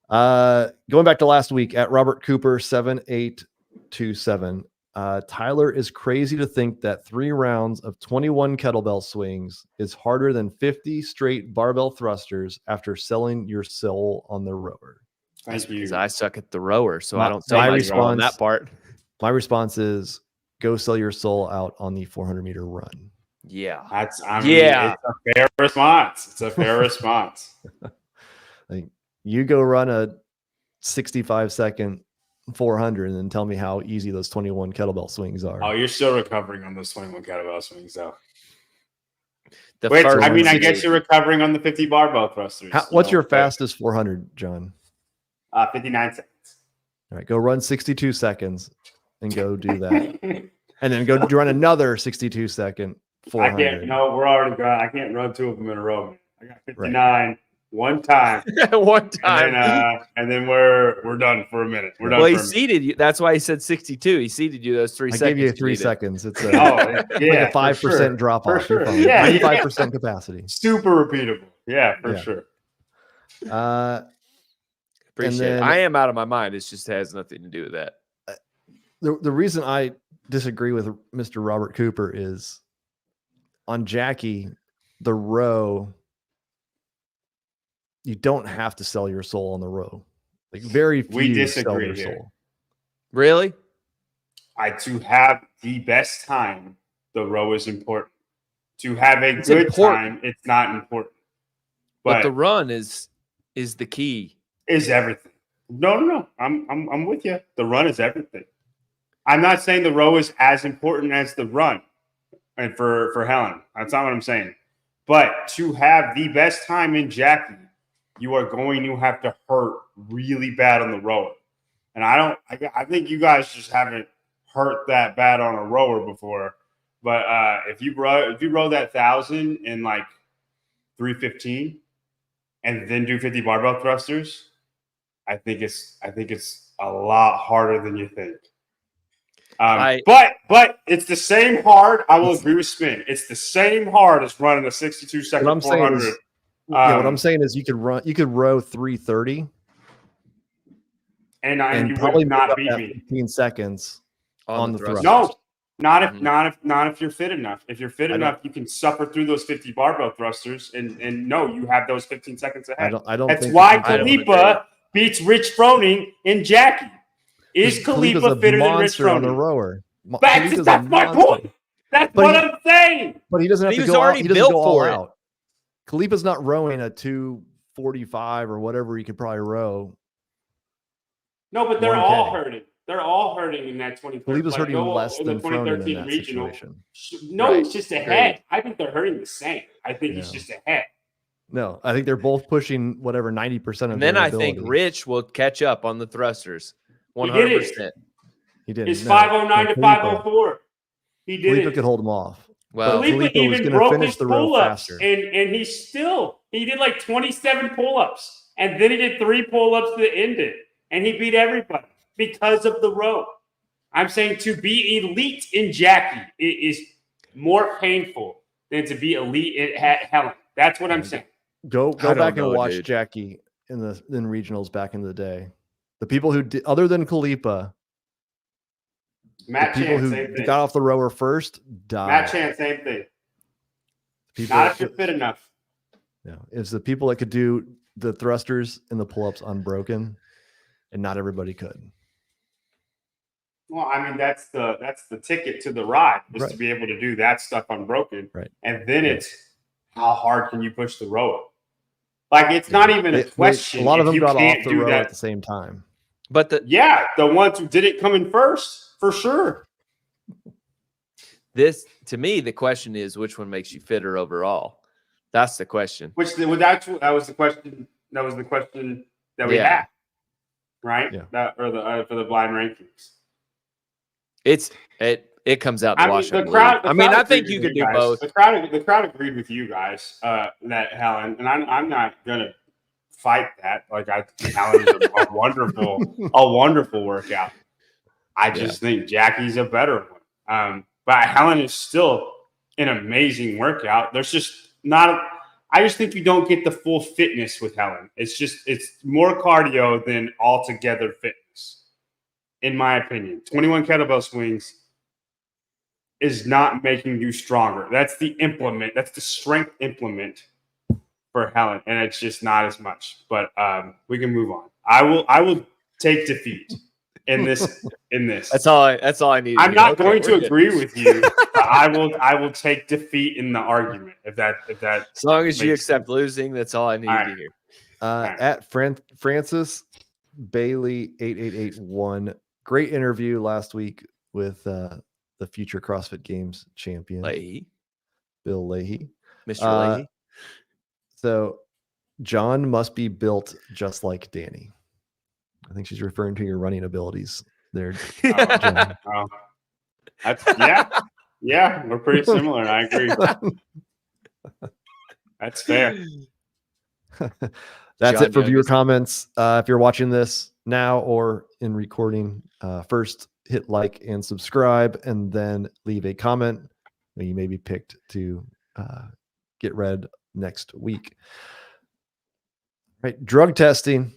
Going back to last week, at Robert Cooper 7827, Tyler is crazy to think that 3 rounds of 21 kettlebell swings is harder than 50 straight barbell thrusters after selling your soul on the rower. Thank you. Because I suck at the rower, so I don't my say my on that part. My response is go sell your soul out on the 400-meter run. Yeah. It's a fair response. It's a fair response. Like, you go run a 65-second 400 and then tell me how easy those 21 kettlebell swings are. Oh, you're still recovering on those 21 kettlebell swings, though. Wait, I guess you're recovering on the 50 barbell thrusters. What's your fastest 400, John? 59 seconds. All right, go run 62 seconds and go do that. And then go run another 62-second 400. I can't. No, we're already gone. I can't run 2 of them in a row. I got 59 one time. One time. And then we're done for a minute. We're done. Well, he seeded you. That's why he said 62. He seeded you those 3 seconds. I gave you 3 seconds. It's like a 5% drop off. Sure. Yeah, 95% capacity. Super repeatable. Yeah, for sure. Appreciate it. I am out of my mind. It just has nothing to do with that. The reason I disagree with Mr. Robert Cooper is on Jackie, the row, you don't have to sell your soul on the row. Like, very few sell their soul. Really? To have the best time, the row is important. To have a good time, it's not important. But the run is the key. Is everything. No. I'm with you. The run is everything. I'm not saying the row is as important as the run. And for Helen, that's not what I'm saying. But to have the best time in Jackie, you are going to have to hurt really bad on the rower. And I think you guys just haven't hurt that bad on a rower before. But if you row that 1,000 in like 3:15 and then do 50 barbell thrusters, I think it's a lot harder than you think. But it's the same hard. I will agree with Spin. It's the same hard as running a 62-second 400. What I'm saying is you could row 330 and you probably would not beat me 15 seconds on the thrusters. No, not if you're fit enough. If you're fit enough, you can suffer through those 50 barbell thrusters and no, you have those 15 seconds ahead. That's why Khalipa beats Rich Froning in Jackie. Is Khalipa fitter than Rich Froning? On the rower. That's my point. That's what I'm saying. But he doesn't have to go out. He doesn't go all out. Khalipa's not rowing a 245 or whatever he could probably row. No, but they're all hurting. They're all hurting in that 2013. Khalipa's hurting less than the 2013 in that regional. Situation. No, it's just ahead. I think they're hurting the same. I think he's just ahead. No, I think they're both pushing whatever 90% of. And then I think Rich will catch up on the thrusters. 100%. He did. It's 509 to 504. He did. Khalipa could hold him off. Well, Khalipa even broke his pull-ups, and he did like 27 pull-ups, and then he did 3 pull-ups to end it, and he beat everybody because of the row. I'm saying to be elite in Jackie is more painful than to be elite at Helen. That's what I'm saying. Go back and watch Jackie in regionals back in the day. The people who did, other than Khalipa, Matt people Chan, who got off the rower first died. Matt Chan, same thing. Not if you're fit enough. Yeah, it's the people that could do the thrusters and the pull-ups unbroken, and not everybody could. Well, I mean, that's the ticket to the ride is Right. to be able to do that stuff unbroken. Right. And then Yeah. it's how hard can you push the rower? Like, it's not even a question. A lot of if them you got can't off the do row that. at the same time. But The ones who did it coming first, for sure. to me, the question is which one makes you fitter overall? That's the question. That was the question. That was the question that we had, right? Yeah. For the blind rankings. It comes out in the wash. The crowd. I think you could do both. The crowd agreed with you guys that Helen, and I'm not gonna fight that. Like, I think Helen is a wonderful workout. I just think Jackie's a better one. But Helen is still an amazing workout. There's just not. I just think you don't get the full fitness with Helen. It's more cardio than altogether fitness, in my opinion. 21 kettlebell swings is not making you stronger. That's the implement. That's the strength implement for Helen, and it's just not as much. But we can move on. I will take defeat in this. That's all I need. I'm not going to agree with you. But I will take defeat in the argument if that. As long as you accept losing, that's all I need to hear. At Francis Bailey 8881, great interview last week with the future CrossFit Games champion Bill Leahy, Mr. Leahy. So John must be built just like Danny. I think she's referring to your running abilities there. Yeah, we're pretty similar. I agree. That's fair. That's John, it for viewer comments. If you're watching this now or in recording, first hit like and subscribe, and then leave a comment. You may be picked to get read next week. Right, drug testing.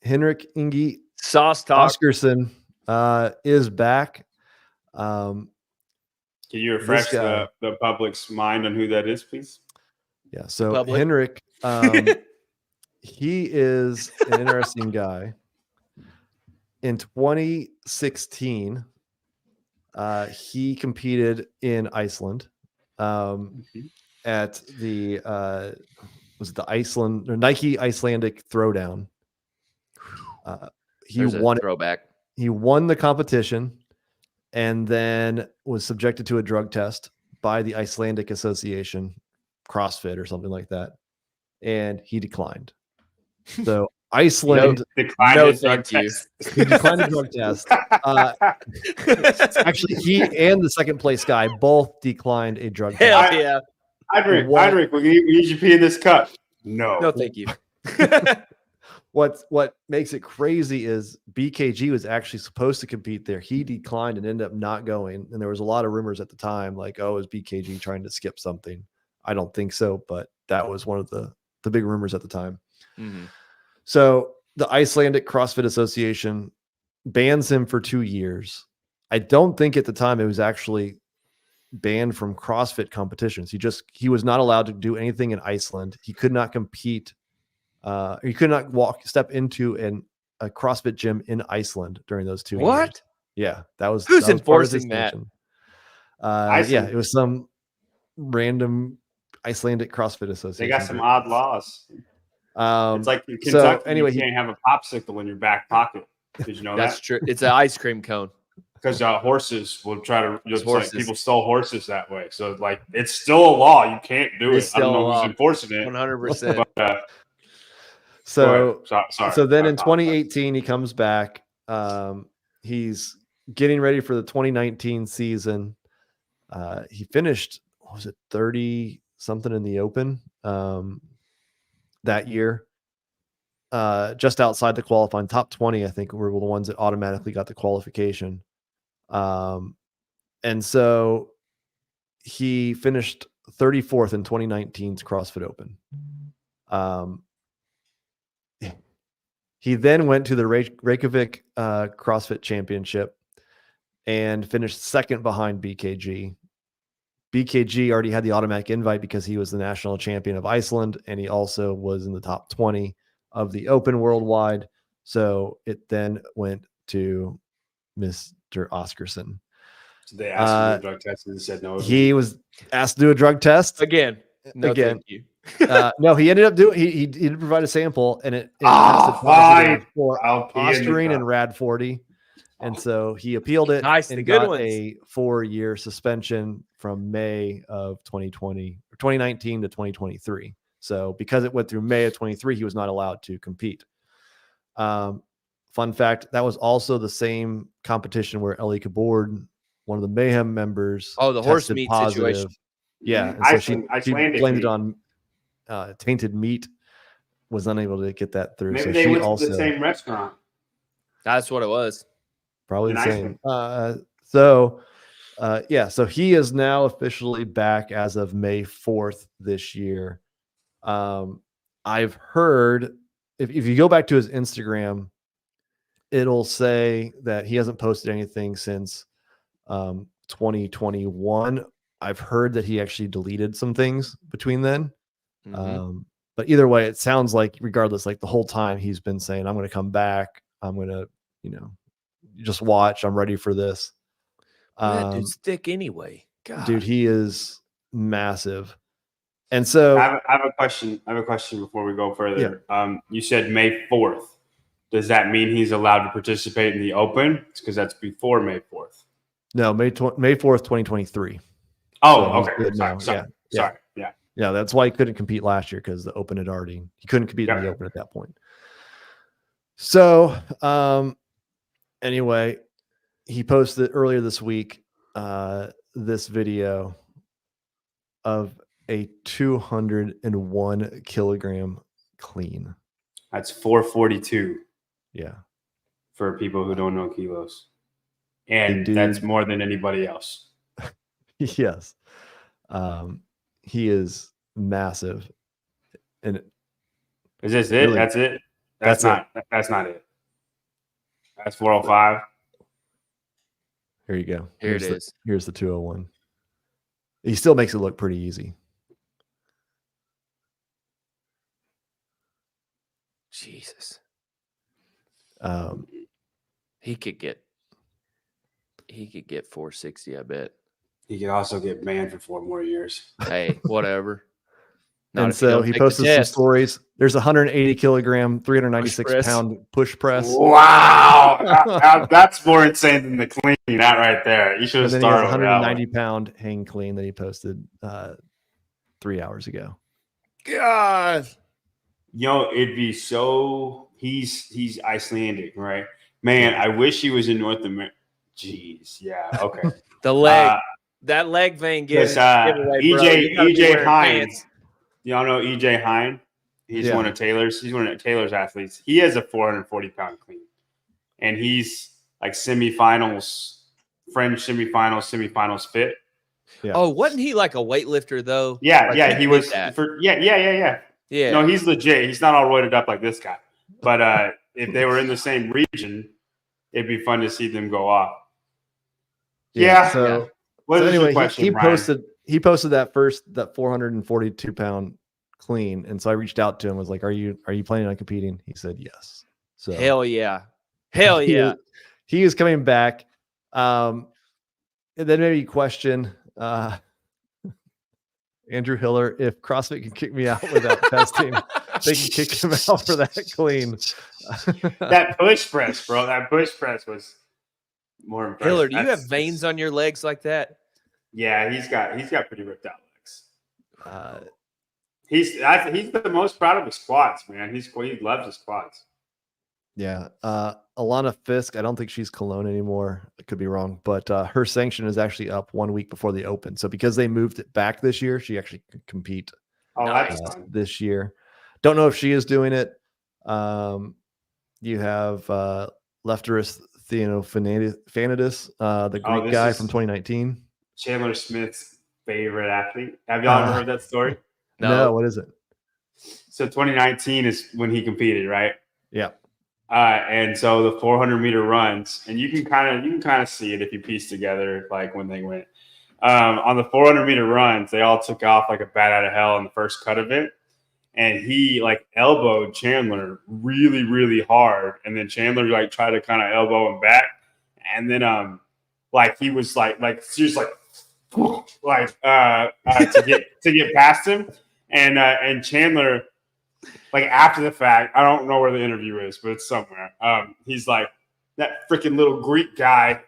Hinrik Oskarsson is back. Can you refresh the public's mind on who that is, please? Yeah, so Hinrik, he is an interesting guy. In 2016, he competed in Iceland at the was it the Iceland or Nike Icelandic Throwdown. He won throwback. He won the competition and then was subjected to a drug test by the Icelandic Association, CrossFit or something like that, and he declined. So Iceland declined the drug test. He declined the drug test. Actually, he and the second place guy both declined a drug test. Hell yeah. Hinrik, we need you to pee in this cup. No, thank you. What makes it crazy is BKG was actually supposed to compete there. He declined and ended up not going. And there was a lot of rumors at the time, like, oh, is BKG trying to skip something? I don't think so, but that was one of the big rumors at the time. Mm-hmm. So the Icelandic CrossFit Association bans him for 2 years. I don't think at the time it was actually banned from CrossFit competitions. He was not allowed to do anything in Iceland. He could not compete. He could not step into a CrossFit gym in Iceland during those 2 years. What? Yeah, that was who's enforcing that? Yeah, it was some random Icelandic CrossFit Association. They got some odd laws. It's like in Kentucky, so anyway, you can't have a popsicle in your back pocket. Did you know that's true? It's an ice cream cone. Because horses will try to. Like people stole horses that way, so like it's still a law. You can't do it. I don't know who's enforcing it. 100%. So sorry. So then in 2018, he comes back. He's getting ready for the 2019 season. He finished, what was it, 30 something in the open that year. Just outside the qualifying top 20, I think were the ones that automatically got the qualification. And so he finished 34th in 2019's CrossFit Open. He then went to the Reykjavik CrossFit Championship and finished second behind BKG. BKG already had the automatic invite because he was the national champion of Iceland, and he also was in the top 20 of the Open worldwide. So it then went to Mr. Oskarsson. So they asked him to do a drug test and he said no. He was asked to do a drug test Again. No, again. thank you. No, he ended up doing. He did provide a sample, and it Ah, tested positive for I'll pee in the ostarine cup. and rad 40, and so he appealed it Nice, the and good got ones. a 4-year suspension from May of 2020 or 2019 to 2023. So because it went through May of 23, he was not allowed to compete. Fun fact: that was also the same competition where Ellie Kabord, one of the Mayhem members, Oh, the horse tested meat positive. situation. Yeah, and so she Icelandic blamed meat. it on tainted meat, was unable to get that through. Maybe So they she went also to the same restaurant. That's what it was. probably in the same. Iceland. So he is now officially back as of May 4th this year. I've heard if you go back to his Instagram, it'll say that he hasn't posted anything since 2021. I've heard that he actually deleted some things between then. Mhm. But either way, it sounds like regardless, like the whole time he's been saying, I'm going to come back. I'm going to, just watch. I'm ready for this. That dude's thick anyway. God. Dude, he is massive. And so I have a question. I have a question before we go further. You said May 4th. Does that mean he's allowed to participate in the Open? It's because that's before May 4th. no, May 4th, 2023. Oh, So he's okay. good now. Sorry. Yeah. Yeah, that's why he couldn't compete last year, because the Open he couldn't compete in the Yeah. Open at that point. So anyway, he posted earlier this week this video of a 201 kilogram clean. That's 442 Yeah. for people who don't know kilos. And dude- that's more than anybody else. Yes. He is massive. And Is this it? Really? That's it? That's not it. That's 405. here you go. Here it is. Here's the 201. He still makes it look pretty easy. Jesus. He could get 460, I bet. He could also get banned for 4 more years. Hey, whatever. Not And if you so don't he take the posted some test. stories. There's a 180 kilogram, 396 pound push press. Wow. That's more insane than the clean. That right there. You should And have then he has a started with that 190 pound hang clean that he posted 3 hours ago. God. It'd be so. He's Icelandic, right? Man, I wish he was in North America. Jeez, yeah, okay. The leg, that leg vein gives giveaway, EJ Hine. Y'all know EJ Hine? He's Yeah. one of Taylor's athletes. He has a 440 pound clean, and he's like semifinals fit. Yeah. Oh, wasn't he like a weightlifter though? Yeah, Like, he was. that. Yeah. No, he's legit. He's not all roided up like this guy. But if they were in the same region, it'd be fun to see them go off. Yeah. So, What is anyway, your question, he Brian? posted that 442 pound clean, and so I reached out to him. Was like, "Are you planning on competing?" He said, "Yes." So Hell yeah. He is coming back. And then maybe question Andrew Hiller, if CrossFit can kick me out without testing, they can kick him out for that clean. That push press, bro. That push press was more impressive. Hiller, do you have veins on your legs like that? Yeah, he's got pretty ripped out legs. He's the most proud of his squats, man. He loves his squats. Yeah. Alana Fisk, I don't think she's Cologne anymore. I could be wrong, but her sanction is actually up 1 week before the Open. So because they moved it back this year, she actually could compete That's fun. this year. Don't know if she is doing it. You have Lefteris Theofanidis, the Greek guy from 2019. Chandler Smith's favorite athlete. Have y'all ever heard that story? No, what is it? So 2019 is when he competed, right? Yeah. And so the 400-meter runs, and you can kind of see it if you piece together like when they went on the 400-meter runs. They all took off like a bat out of hell in the first cut of it, and he like elbowed Chandler really, really hard, and then Chandler like tried to kind of elbow him back, And then like he was like she was like to get past him, and Chandler, like after the fact, I don't know where the interview is, but it's somewhere. He's like, that freaking little Greek guy,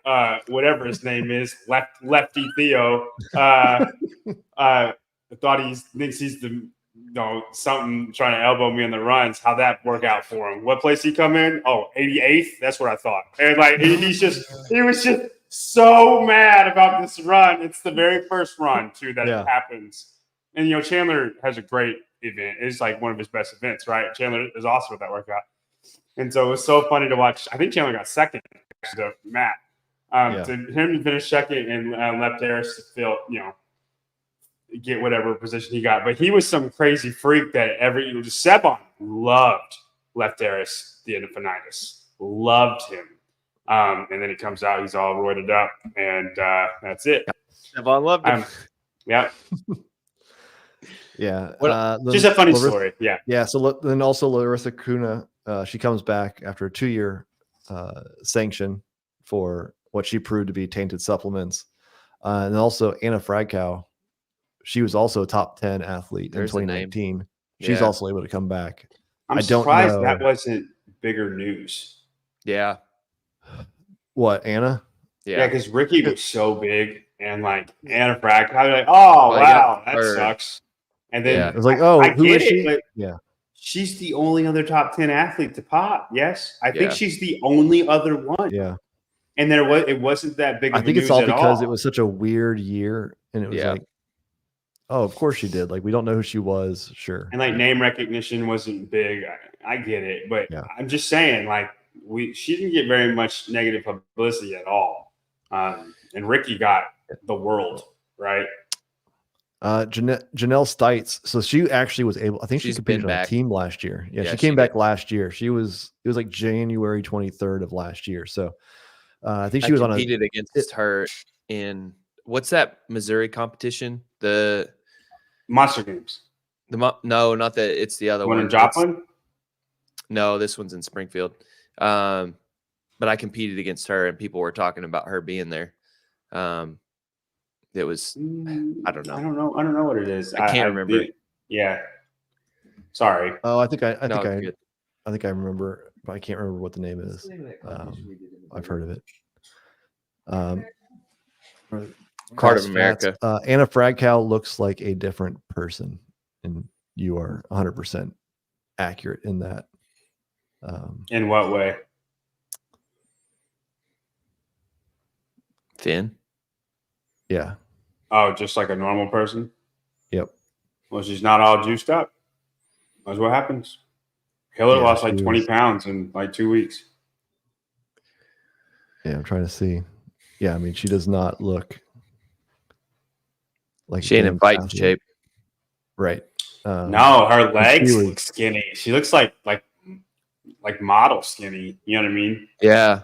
whatever his name is, Lefty Theo, I thought he thinks he's the something trying to elbow me in the runs. How'd that work out for him? What place he come in? Oh, 88th? That's what I thought. And like he was just so mad about this run. It's the very first run too that it happens. And Chandler has a great event. It's like one of his best events, right? Chandler is awesome at that workout. And so it was so funny to watch. I think Chandler got second to Matt. To him to finish second and left Harris to fill, get whatever position he got. But he was some crazy freak that Sebon loved Lefteris Theophanitis. Loved him. And then he comes out, he's all roided up, and that's it. Sebon loved him. Yeah. Yeah. Just a funny story. Yeah. Yeah. So then also Larissa Kuna, she comes back after a 2-year sanction for what she proved to be tainted supplements. And also Anna Fragkow, she was also a top 10 athlete in 2019. She's also able to come back. I'm surprised that wasn't bigger news. Yeah. What, Anna? Yeah, because Ricky was so big, and like Anna Fragkow, I was like, oh, wow, that sucks. And then it was like, oh, who is she? Like, she's the only other top 10 athlete to pop. Yes, I think she's the only other one. Yeah, and it wasn't that big. I think it's all because it was such a weird year, and it was like, oh, of course she did. Like, we don't know who she was, sure. And like name recognition wasn't big. I get it, but I'm just saying, like, she didn't get very much negative publicity at all. And Ricky got the world, right? Janelle Stites. So she actually was able, I think she competed on a team last year. Yeah, she came back last year. It was like January 23rd of last year. So I think she was competed against her in what's that Missouri competition? The Monster Games. No, not that. It's the other one. In Joplin? No, this one's in Springfield. But I competed against her, and people were talking about her being there. It was, I don't know. I don't know what it is. I can't remember. Yeah. Sorry. Oh, I think I remember, but I can't remember what the name is. I've heard of it. Part of America. Anna Fragkow looks like a different person, and you are 100% accurate in that. In what way? Thin? Yeah. Oh, just like a normal person? Yep. Well, she's not all juiced up. That's what happens. Hiller lost like 20 pounds in like 2 weeks. Yeah, I'm trying to see. Yeah, I mean, she does not look like she ain't in fighting shape. Right. No, her legs look skinny. She looks like model skinny. You know what I mean? Yeah.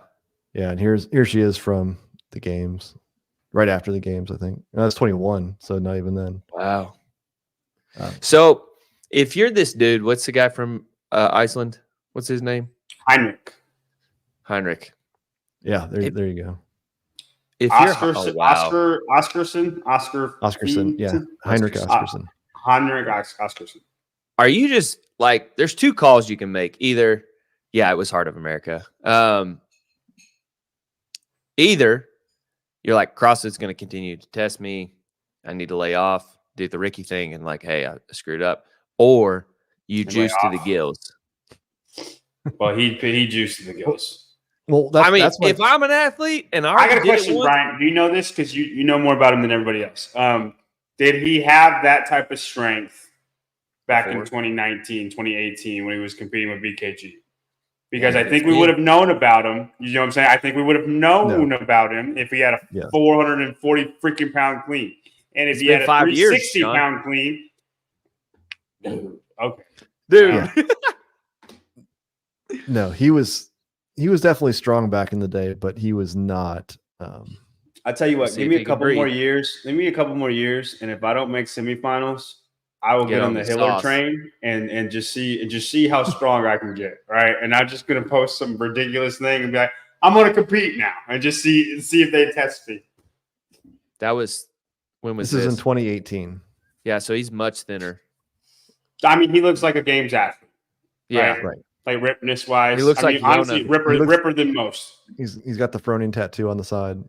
Yeah, and here she is from the games. Right after the games, I think. That's 21, so not even then. Wow. So if you're this dude, what's the guy from Iceland? What's his name? Hinrik. Yeah, there you go. If Oskarsson, yeah, Hinrik Oskarsson. Hinrik Oskarsson. Are you just like, there's two calls you can make. Either, it was Heart of America. Either you're like, CrossFit's going to continue to test me. I need to lay off, do the Ricky thing, and like, hey, I screwed up. Or you juice to the gills. Well, he juiced to the gills. Well, if I'm an athlete and I got a question, Brian. Do you know this? Because you know more about him than everybody else. Did he have that type of strength back in 2019, 2018 when he was competing with BKG? Because I think we would have known about him. You know what I'm saying? I think we would have known about him if he had a 440 freaking pound clean. And if he had a 360 pound clean. Okay. Dude. No, he was definitely strong back in the day, but he was not. I tell you what, give me a couple more years. Give me a couple more years, and if I don't make semifinals, I will get on the Hiller train and just see how strong I can get. Right, and I'm just gonna post some ridiculous thing and be like, I'm going to compete now and just see if they test me. That was when was This this? is in 2018. Yeah, so he's much thinner. I mean, he looks like a games athlete. Yeah, Right. Right. Like ripness wise. He looks I mean, like honestly, Yona. ripper than most. He's got the Froning tattoo on the side.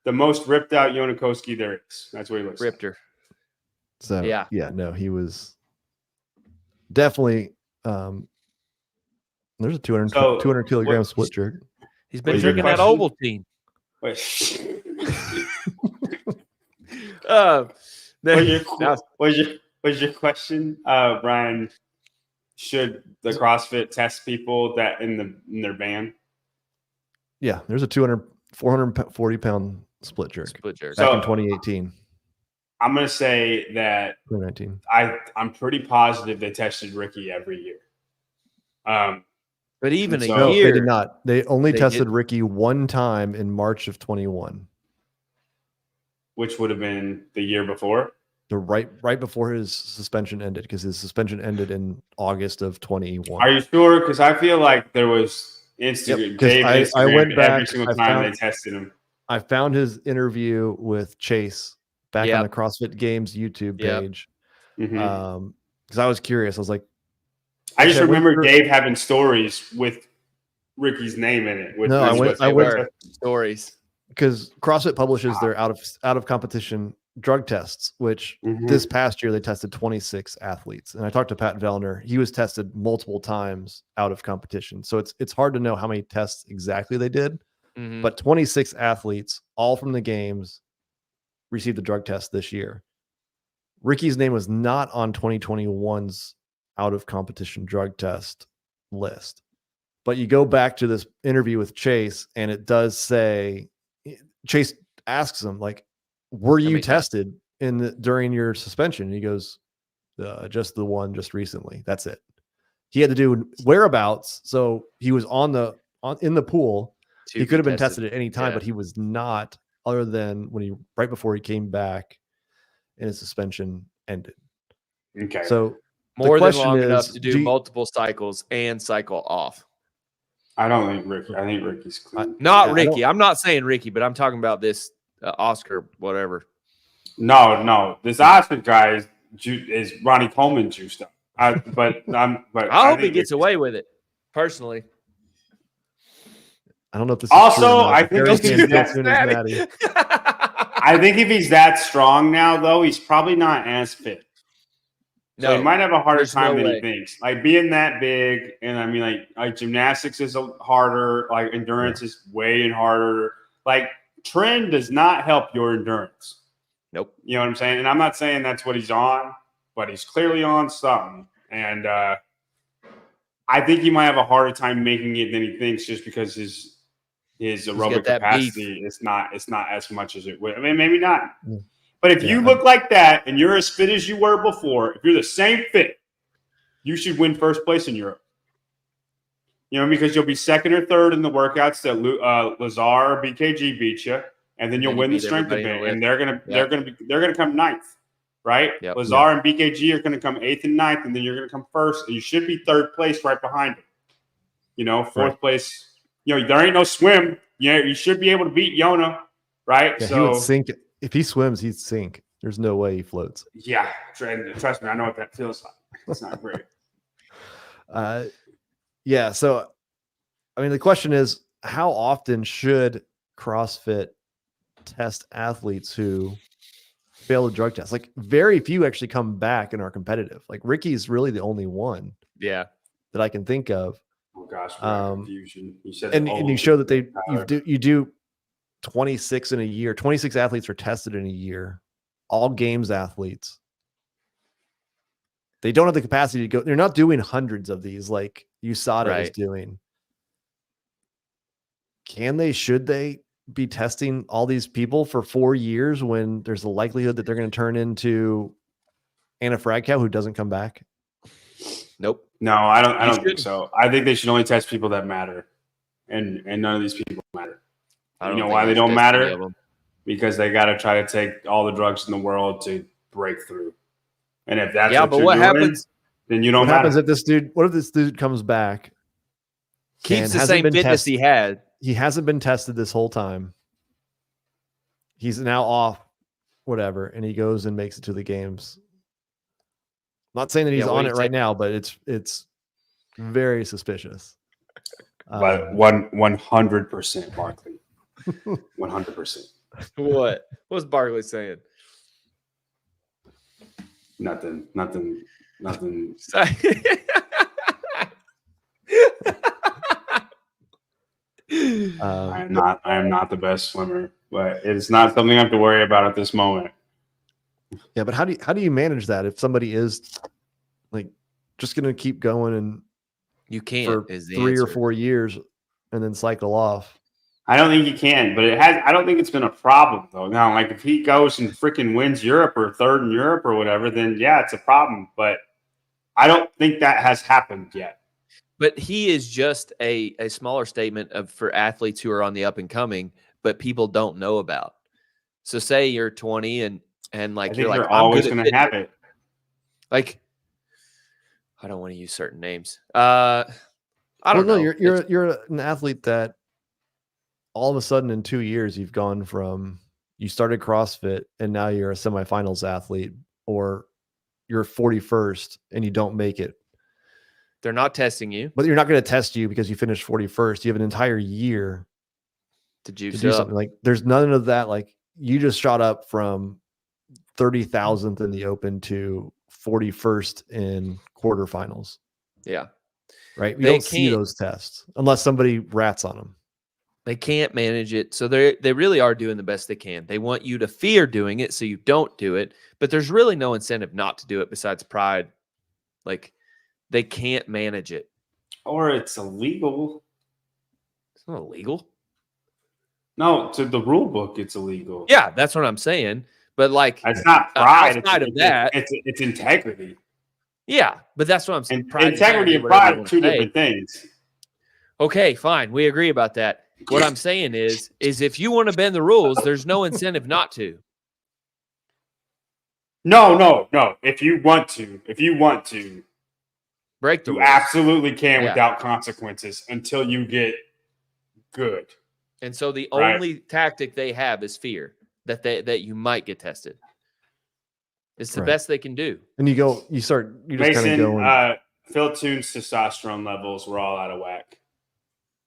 The most ripped out Yonakoski there is. That's what he looks like. Ripter. So Yeah. no, he was definitely there's a 200 kilogram split jerk. He's been What's your drinking that question? Ovaltine. Wait. Was your question, Brian? Should the CrossFit test people that in their van? Yeah, there's a 440 pound split jerk Split jerk. back in 2018. I'm gonna say that 2019. I'm pretty positive they tested Ricky every year. But even a No, year. they did not. They only They tested didn't. Ricky one time in March of 21. Which would have been the year before. The right before his suspension ended, because his suspension ended in August of 21. Are you sure? Because I feel like there was Instagram. Yep, 'cause Dave I Instagram went back, every single time they tested him. I found his interview with Chase back on the CrossFit Games YouTube page. Mm-hmm. Because I was curious. I was like, I just remember Dave having stories with Ricky's name in it. I went stories because CrossFit publishes their out of competition drug tests, which this past year they tested 26 athletes. And I talked to Pat Vellner. He was tested multiple times out of competition. So it's hard to know how many tests exactly they did. But 26 athletes, all from the games, received the drug test this year. Ricky's name was not on 2021's out of competition drug test list. But you go back to this interview with Chase, and it does say, Chase asks him, like, were you tested during your suspension? And he goes, just the one just recently. That's it. He had to do whereabouts. So he was in the pool. He could have been tested at any time, but he was not, other than right before he came back and his suspension ended. Okay. So more than long enough to do multiple cycles and cycle off. I don't think Ricky. I think Ricky's clean. Not Ricky. I'm not saying Ricky, but I'm talking about this Oscar, whatever. No. This Oscar guy is Ronnie Coleman juiced up. I hope he gets away with it. Personally, I don't know if this. Also, I think if he's that strong now, though, he's probably not as fit. So he might have a harder time than he thinks. Like being that big, and I mean, like gymnastics is harder. Like endurance is way harder. Like trend does not help your endurance. Nope. You know what I'm saying? And I'm not saying that's what he's on, but he's clearly on something. And I think he might have a harder time making it than he thinks, just because his aerobic capacity is not as much as it would. I mean, maybe not. Yeah. But if you look like that and you're as fit as you were before, if you're the same fit, you should win first place in Europe. You know, because you'll be second or third in the workouts that Lazar or BKG beat you, and then you'll win the strength event, and they're gonna come ninth, right? Yep. Lazar and BKG are gonna come 8th and 9th, and then you're gonna come first, and you should be third place right behind it. You know, fourth place. You know, there ain't no swim. You should be able to beat Yona, right? Yeah, so he would sink. If he swims, he'd sink. There's no way he floats. Yeah, trust me, I know what that feels like. It's not great. Yeah. So, I mean, the question is, how often should CrossFit test athletes who fail the drug test? Like, very few actually come back and are competitive. Like Ricky's really the only one. Yeah. That I can think of. Oh gosh, confusion. You said, and you show that you do 26 in a year. 26 athletes are tested in a year. All games athletes. They don't have the capacity to go. They're not doing hundreds of these like USADA is doing. Should they be testing all these people for 4 years when there's a likelihood that they're going to turn into Anna Fragkow who doesn't come back? Nope. No, I don't think so. I think they should only test people that matter. And none of these people matter. You know why they don't matter? Because they got to try to take all the drugs in the world to break through. And if that's what happens, then you don't matter. What happens if this dude comes back, keeps the same fitness he had? he hasn't been tested this whole time. He's now off, whatever, and he goes and makes it to the games. I'm not saying that he's on it right now, but it's very suspicious. But 100% Barkley. 100%. What was Barkley saying? Nothing. I am not the best swimmer, but it's not something I have to worry about at this moment. Yeah, but how do you manage that if somebody is like just going to keep going and you can't for 3 or 4 years and then cycle off? I don't think you can, but I don't think it's been a problem though. Now, like if he goes and freaking wins Europe or third in Europe or whatever, then yeah, it's a problem. But I don't think that has happened yet. But he is just a smaller statement for athletes who are on the up and coming, but people don't know about. So say you're 20 and like you're always going to have it. Like, I don't want to use certain names. I don't know. You're an athlete that all of a sudden in 2 years you've gone from you started CrossFit and now you're a semifinals athlete, or you're 41st and you don't make it. They're not testing you, but you're not going to test you because you finished 41st. You have an entire year to do something. Like there's none of that. Like you just shot up from 30,000th in the Open to 41st in quarterfinals. Yeah. Right. We don't see those tests unless somebody rats on them. They can't manage it. So they really are doing the best they can. They want you to fear doing it so you don't do it, but there's really no incentive not to do it besides pride. Like they can't manage it. Or it's illegal. It's not illegal. No, to the rule book, it's illegal. Yeah, that's what I'm saying. But like, it's not pride. It's integrity. Yeah, but that's what I'm saying. Integrity and pride are two different things. Okay, fine. We agree about that. What I'm saying is if you want to bend the rules, there's no incentive not to. No. If you want to break the rules, you absolutely can without consequences until you get good. And so the only tactic they have is fear that you might get tested. It's the best they can do. And you just kind of go. Phil Toon's testosterone levels were all out of whack.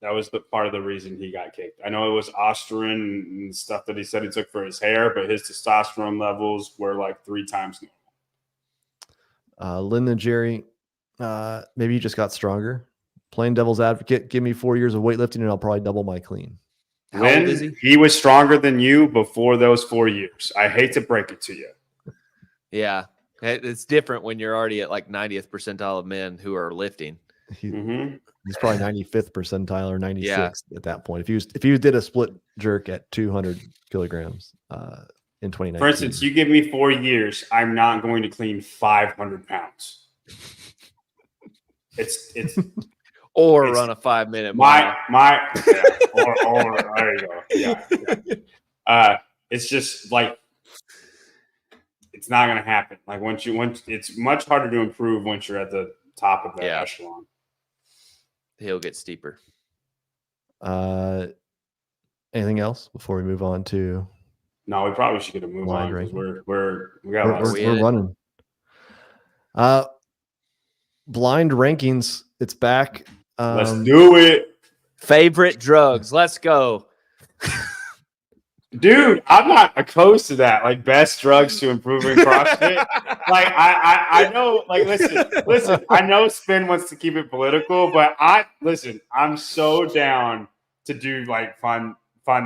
That was the part of the reason he got kicked. I know it was Osterin and stuff that he said he took for his hair, but his testosterone levels were like 3 times normal. Lyndon Jerry, maybe he just got stronger. Playing devil's advocate, give me 4 years of weightlifting and I'll probably double my clean. How old is he? He was stronger than you before those 4 years. I hate to break it to you. Yeah. It's different when you're already at like 90th percentile of men who are lifting. He's probably 95th percentile or 96th at that point. If he did a split jerk at 200 kilograms in 2019. For instance, you give me 4 years, I'm not going to clean 500 pounds. It's or run a 5-minute mile. Or there you go. Yeah. It's just like it's not going to happen. Like once it's much harder to improve once you're at the top of that echelon. He'll get steeper. Anything else before we move on to? No, we probably should get a move on because we're running. Blind rankings. It's back. Let's do it. Favorite drugs. Let's go. Dude, I'm not opposed to that. Like best drugs to improving CrossFit. Like I know, like listen, I know Spin wants to keep it political, but I'm so down to do like fun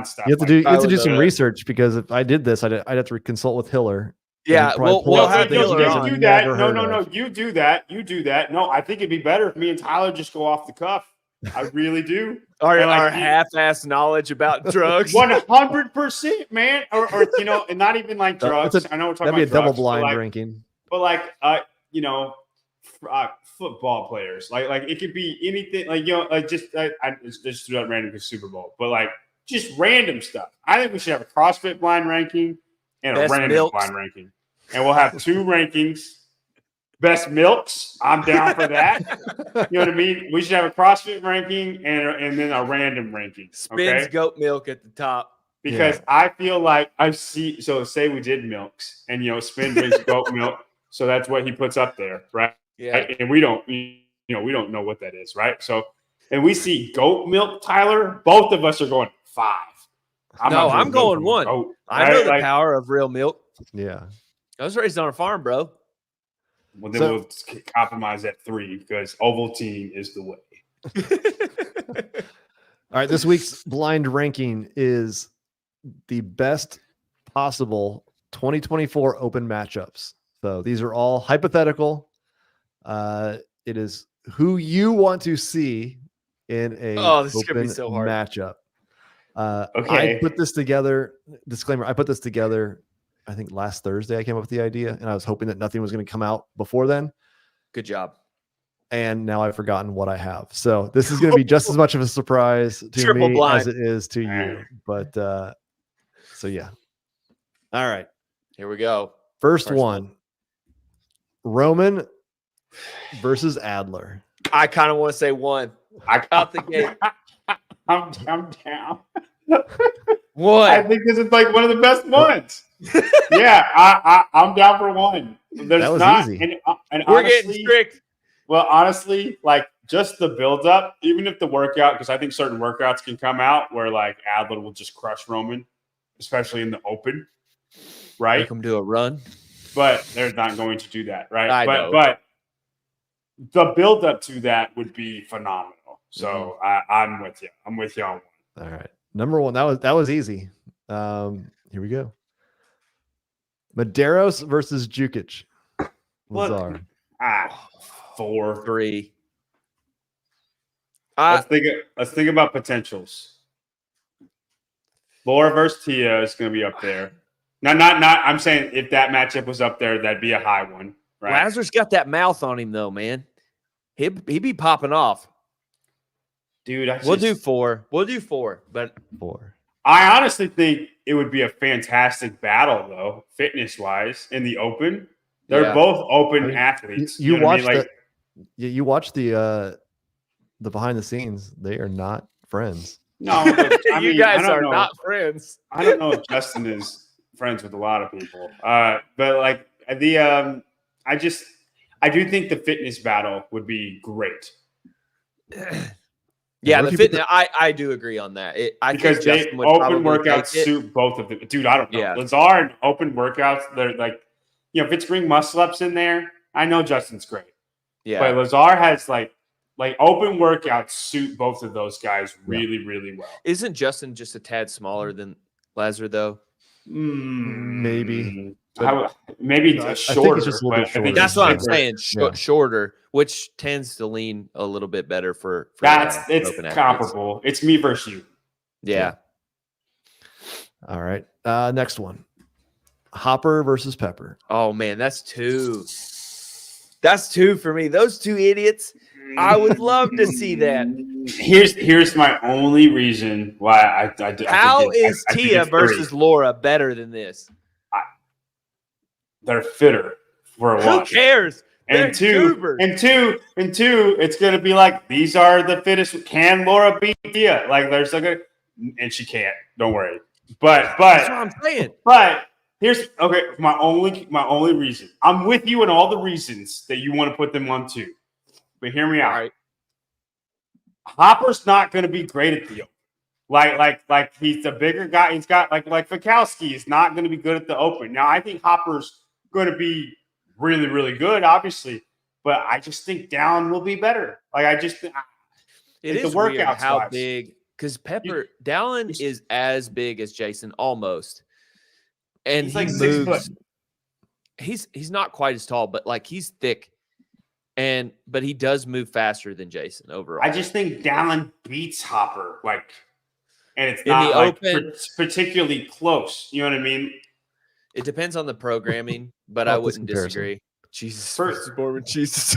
stuff. You have to do some research because if I did this, I'd have to consult with Hiller. Yeah, we'll have Hiller on. You do that. No, you do that. You do that. No, I think it'd be better if me and Tyler just go off the cuff. I really do. Our half-assed knowledge about drugs. 100%, man. Or and not even like drugs. I know we're talking about that'd be a drugs, double-blind ranking. But like, football players. Like it could be anything. Like like just threw out random because Super Bowl. But like just random stuff. I think we should have a CrossFit blind ranking and a random blind ranking, and we'll have 2 rankings. best milks. I'm down for that. You know what I mean? We should have a CrossFit ranking and then a random ranking. Spins Okay. goat milk at the top. Because I feel like I see. So say we did milks, and Spin drinks goat milk, so that's what he puts up there, right? Yeah. And we don't, we don't know what that is, right? So, and we see goat milk, Tyler. Both of us are going 5. I'm going 1. Goat, I know the power of real milk. Yeah. I was raised on a farm, bro. Well, then we'll compromise at 3 because Ovaltine is the way. All right. This week's blind ranking is the best possible 2024 open matchups. So these are all hypothetical. It is who you want to see in a this is gonna be so hard matchup. Okay. I put this together. Disclaimer: I put this together. I think last Thursday I came up with the idea, and I was hoping that nothing was going to come out before then. Good job. And now I've forgotten what I have. So this is going to be just as much of a surprise to Triple me blind. as it is to you. But so yeah. All right. Here we go. First one. Roman versus Adler. I kind of want to say 1. Out the gate. I'm down. 1. I think this is like one of the best ones. Yeah, I'm down for 1. There's That was not, easy. And We're honestly, getting strict. Well, honestly, like just the build up, even if the workout, because I think certain workouts can come out where like Adler will just crush Roman, especially in the open, right? Make them do a run. But they're not going to do that, right? I know. But the build up to that would be phenomenal. So I'm with you. I'm with you on 1. All right. Number 1. That was easy. Here we go. Medeiros versus Jukic. Lazar. 4. 3. Let's think about potentials. Laura versus Tia is going to be up there. Not. I'm saying if that matchup was up there, that'd be a high one, right? Lazarus got that mouth on him though, man. He'd be popping off. Dude, we'll do 4. We'll do 4, but 4. I honestly think it would be a fantastic battle, though, fitness-wise, in the open. They're both open athletes. You watch you watch the behind the scenes. They are not friends. No, you guys are not friends. I don't know if Justin is friends with a lot of people, but like I do think the fitness battle would be great. Yeah, the fitness. I do agree on that. Because they open workouts suit both of them. Dude, I don't know. Yeah. Lazar and open workouts, they're like, if it's bring muscle ups in there, I know Justin's great. Yeah. But Lazar has like open workouts suit both of those guys really, really well. Isn't Justin just a tad smaller than Lazar though? Maybe. Maybe I shorter. think it's just a little bit shorter. That's what I'm saying. Shorter, which tends to lean a little bit better for it's open comparable. athletes. It's me versus you. Yeah. All right. Next one. Hopper versus Pepper. Oh man, that's 2. That's 2 for me. Those 2 idiots. I would love to see that. Here's my only reason why I How is Tia versus Laura better than this? They're fitter for one. Who cares? And two, it's gonna be like these are the fittest. Can Laura beat Tia? Like there's like and she can't. Don't worry. But that's what I'm saying. But here's my only reason. I'm with you in all the reasons that you want to put them on 2. But hear me out. All right. Hopper's not going to be great at the open. Like he's a bigger guy. He's got like Fikowski is not going to be good at the open. Now I think Hopper's going to be really, really good, obviously. But I just think down will be better. Like I just think it is the workout weird how wise. big because Dallin is as big as Jason almost. And he's he like moves. 6 foot. He's not quite as tall, but like he's thick. But he does move faster than Jason overall. I just think Dallin beats Hopper, and it's In not the open, particularly close. You know what I mean? It depends on the programming, but I wouldn't disagree. Jesus, Jesus.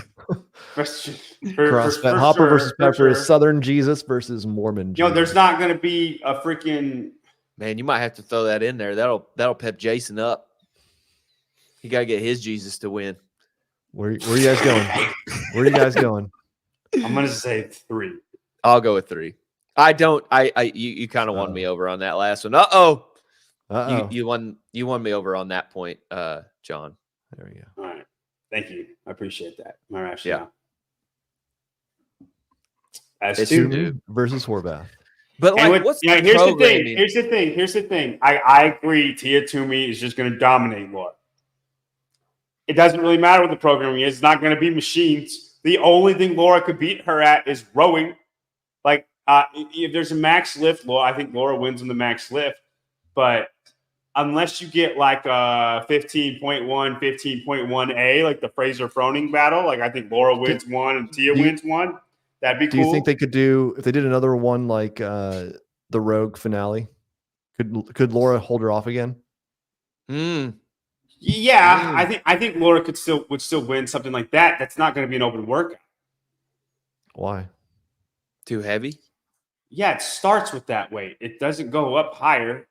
CrossFit Hopper versus Pepper is Southern Jesus versus Mormon Jesus. There's not going to be a freaking man. You might have to throw that in there. That'll pep Jason up. He got to get his Jesus to win. Where are you guys going? Where are you guys going? I'm gonna say 3. I'll go with 3. I don't. You kind of won me over on that last one. You won me over on that point, John. There we go. All right. Thank you. I appreciate that. My rationale. As It's two two. Versus Horvath. But like, what's the programming? Here's the thing. I agree. Tia Toomey is just going to dominate Laura. It doesn't really matter what the programming is. It's not going to be machines. The only thing Laura could beat her at is rowing. Like, if there's a max lift, I think Laura wins in the max lift. But unless you get like a 15.1, 15.1A, like the Fraser Froning battle, like I think Laura wins one and Tia wins one. That'd be cool. Do you think they could do, if they did another one like the Rogue finale, could Laura hold her off again? Yeah, I think Laura would still win something like that. That's not going to be an open workout. Why? Too heavy? Yeah, it starts with that weight. It doesn't go up higher.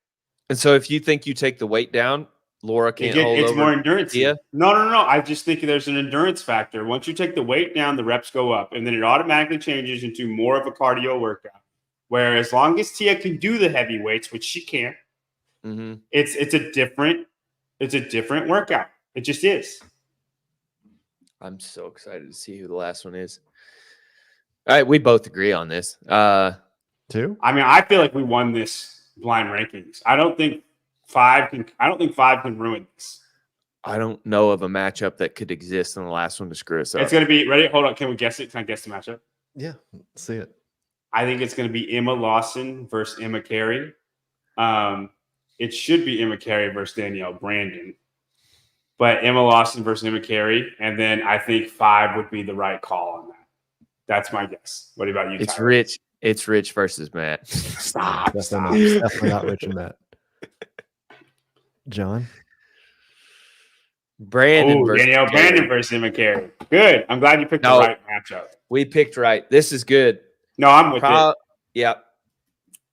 And so if you think you take the weight down, Laura can't hold over. It's more endurance. Yeah. No. I just think there's an endurance factor. Once you take the weight down, the reps go up, and then it automatically changes into more of a cardio workout. Where as long as Tia can do the heavy weights, which she can, it's a different workout. It just is. I'm so excited to see who the last one is. All right, we both agree on this. 2? I mean, I feel like we won this blind rankings. I don't think 5 can ruin this. I don't know of a matchup that could exist in the last one to screw us up. It's going to be ready. Hold on. Can we guess it? Can I guess the matchup? Yeah, let's see it. I think it's going to be Emma Lawson versus Emma Carey. It should be Emma Carey versus Danielle Brandon, but Emma Lawson versus Emma Carey, and then I think 5 would be the right call on that. That's my guess. What about you, It's Tyler? Rich. It's Rich versus Matt. Stop. Definitely not Rich and Matt. John? Brandon versus Danielle Brandon versus Emma Carey. Good. I'm glad you picked the right matchup. We picked right. This is good. No, I'm with it. Yep.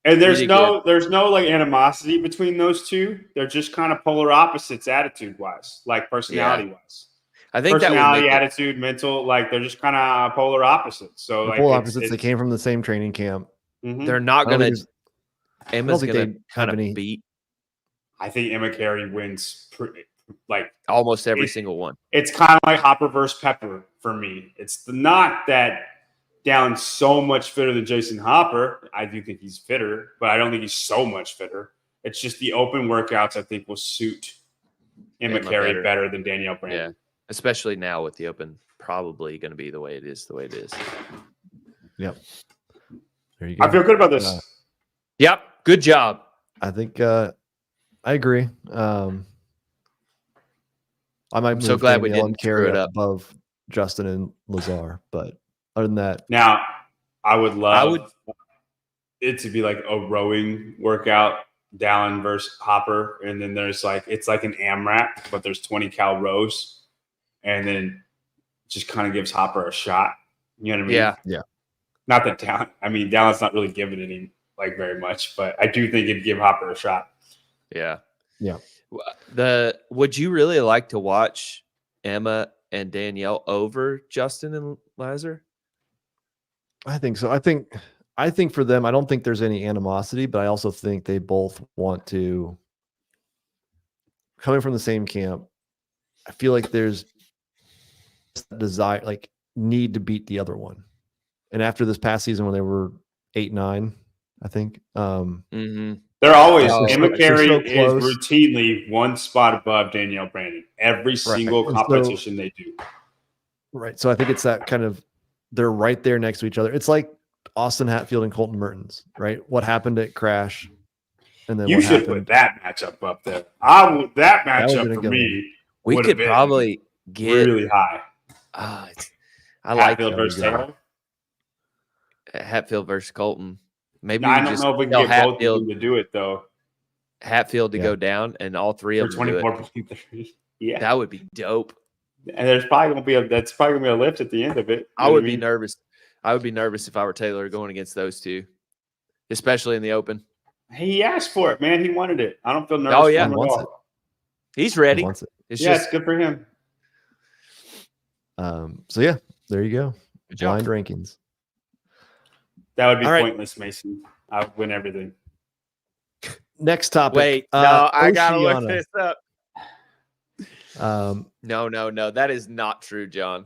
And there's no like animosity between those two. They're just kind of polar opposites attitude wise, like personality wise. I think personality, attitude, mental, like they're just kind of polar opposites. So like polar opposites. They came from the same training camp. They're not going to. Emma's going to kind of beat. I think Emma Carey wins like almost every single one. It's kind of like Hopper versus Pepper for me. It's not that Dallon's so much fitter than Jason Hopper. I do think he's fitter, but I don't think he's so much fitter. It's just the open workouts I think will suit Emma Carey better than Danielle Brandon. Yeah, especially now with the open probably going to be the way it is. Yep. There you go. I feel good about this. Yep. Good job. I think I agree. I'm so glad we didn't carry screw it up above Justin and Lazar, but other than that, now I would love it to be like a rowing workout, Dallon versus Hopper, and then there's like it's like an AMRAP, but there's 20 cal rows, and then just kind of gives Hopper a shot. You know what I mean? Yeah. Not that Dallon. I mean, Dallon's not really giving it any like very much, but I do think it'd give Hopper a shot. Yeah. Would you really like to watch Emma and Danielle over Justin and Lazar? I think so. I think for them, I don't think there's any animosity, but I also think they both want to, coming from the same camp, I feel like there's desire, like need to beat the other one. And after this past season when they were 8-9, I think. They're always Emma Carey is routinely one spot above Danielle Brandon every single competition they do. Right. So I think it's that kind of they're right there next to each other. It's like Austin Hatfield and Colton Mertens, right? What happened at Crash? And then you should put that matchup up there. That matchup for me. We could probably get really high. I Hatfield versus Taylor. Hatfield versus Colton. Maybe I don't know if we can get both of them to do it though. Hatfield to go down and all three of them 24.3. Yeah, that would be dope. And there's probably gonna be a lift at the end of it. I would be nervous. I would be nervous if I were Taylor going against those two, especially in the open. He asked for it, man. He wanted it. I don't feel nervous. Oh yeah, he's ready. It's good for him. So yeah, there you go. Good job. Blind rankings. That would be All right. pointless, Mason. I would win everything. Next topic. Wait, no, I gotta look Oceania. this up. No. That is not true, John.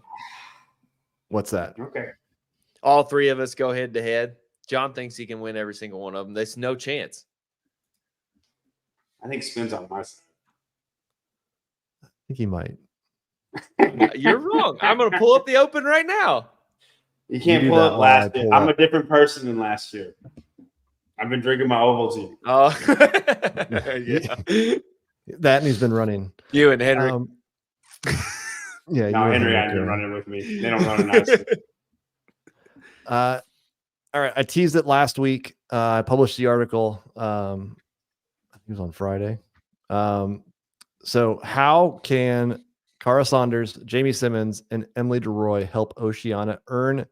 What's that? Okay. All three of us go head to head. John thinks he can win every single one of them. There's no chance. I think Spin's on my side. I think he might. You're wrong. I'm going to pull up the open right now. You can't You do pull that up while I last year. pull I'm up. a different person than last year. I've been drinking my Ovaltine. Oh, Yeah. That and he's been running. You and Henry. Yeah. No, you and Henry Henrik ain't been are- running with me. They don't run a nice. All right. I teased it last week. I published the article. I think it was on Friday. So how can Cara Saunders, Jamie Simmons, and Emily DeRoy help Oceania earn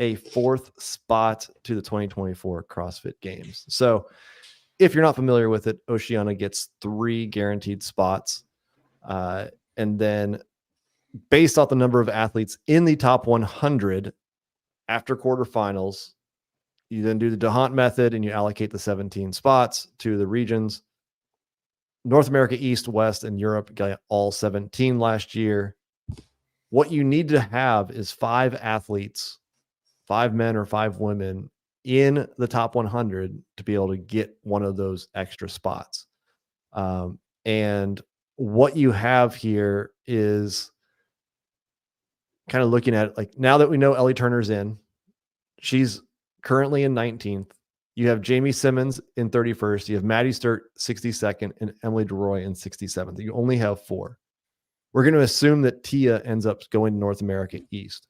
a 4th spot to the 2024 CrossFit Games? So if you're not familiar with it, Oceania gets 3 guaranteed spots. And then based off the number of athletes in the top 100 after quarterfinals, you then do the DeHunt method and you allocate the 17 spots to the regions. North America, East, West, and Europe got all 17 last year. What you need to have is 5 athletes, 5 men or 5 women in the top 100 to be able to get one of those extra spots. And what you have here is kind of looking at it like, now that we know Ellie Turner's in, she's currently in 19th. You have Jamie Simmons in 31st. You have Maddie Sturt 62nd and Emily DeRoy in 67th. You only have 4. We're going to assume that Tia ends up going to North America East.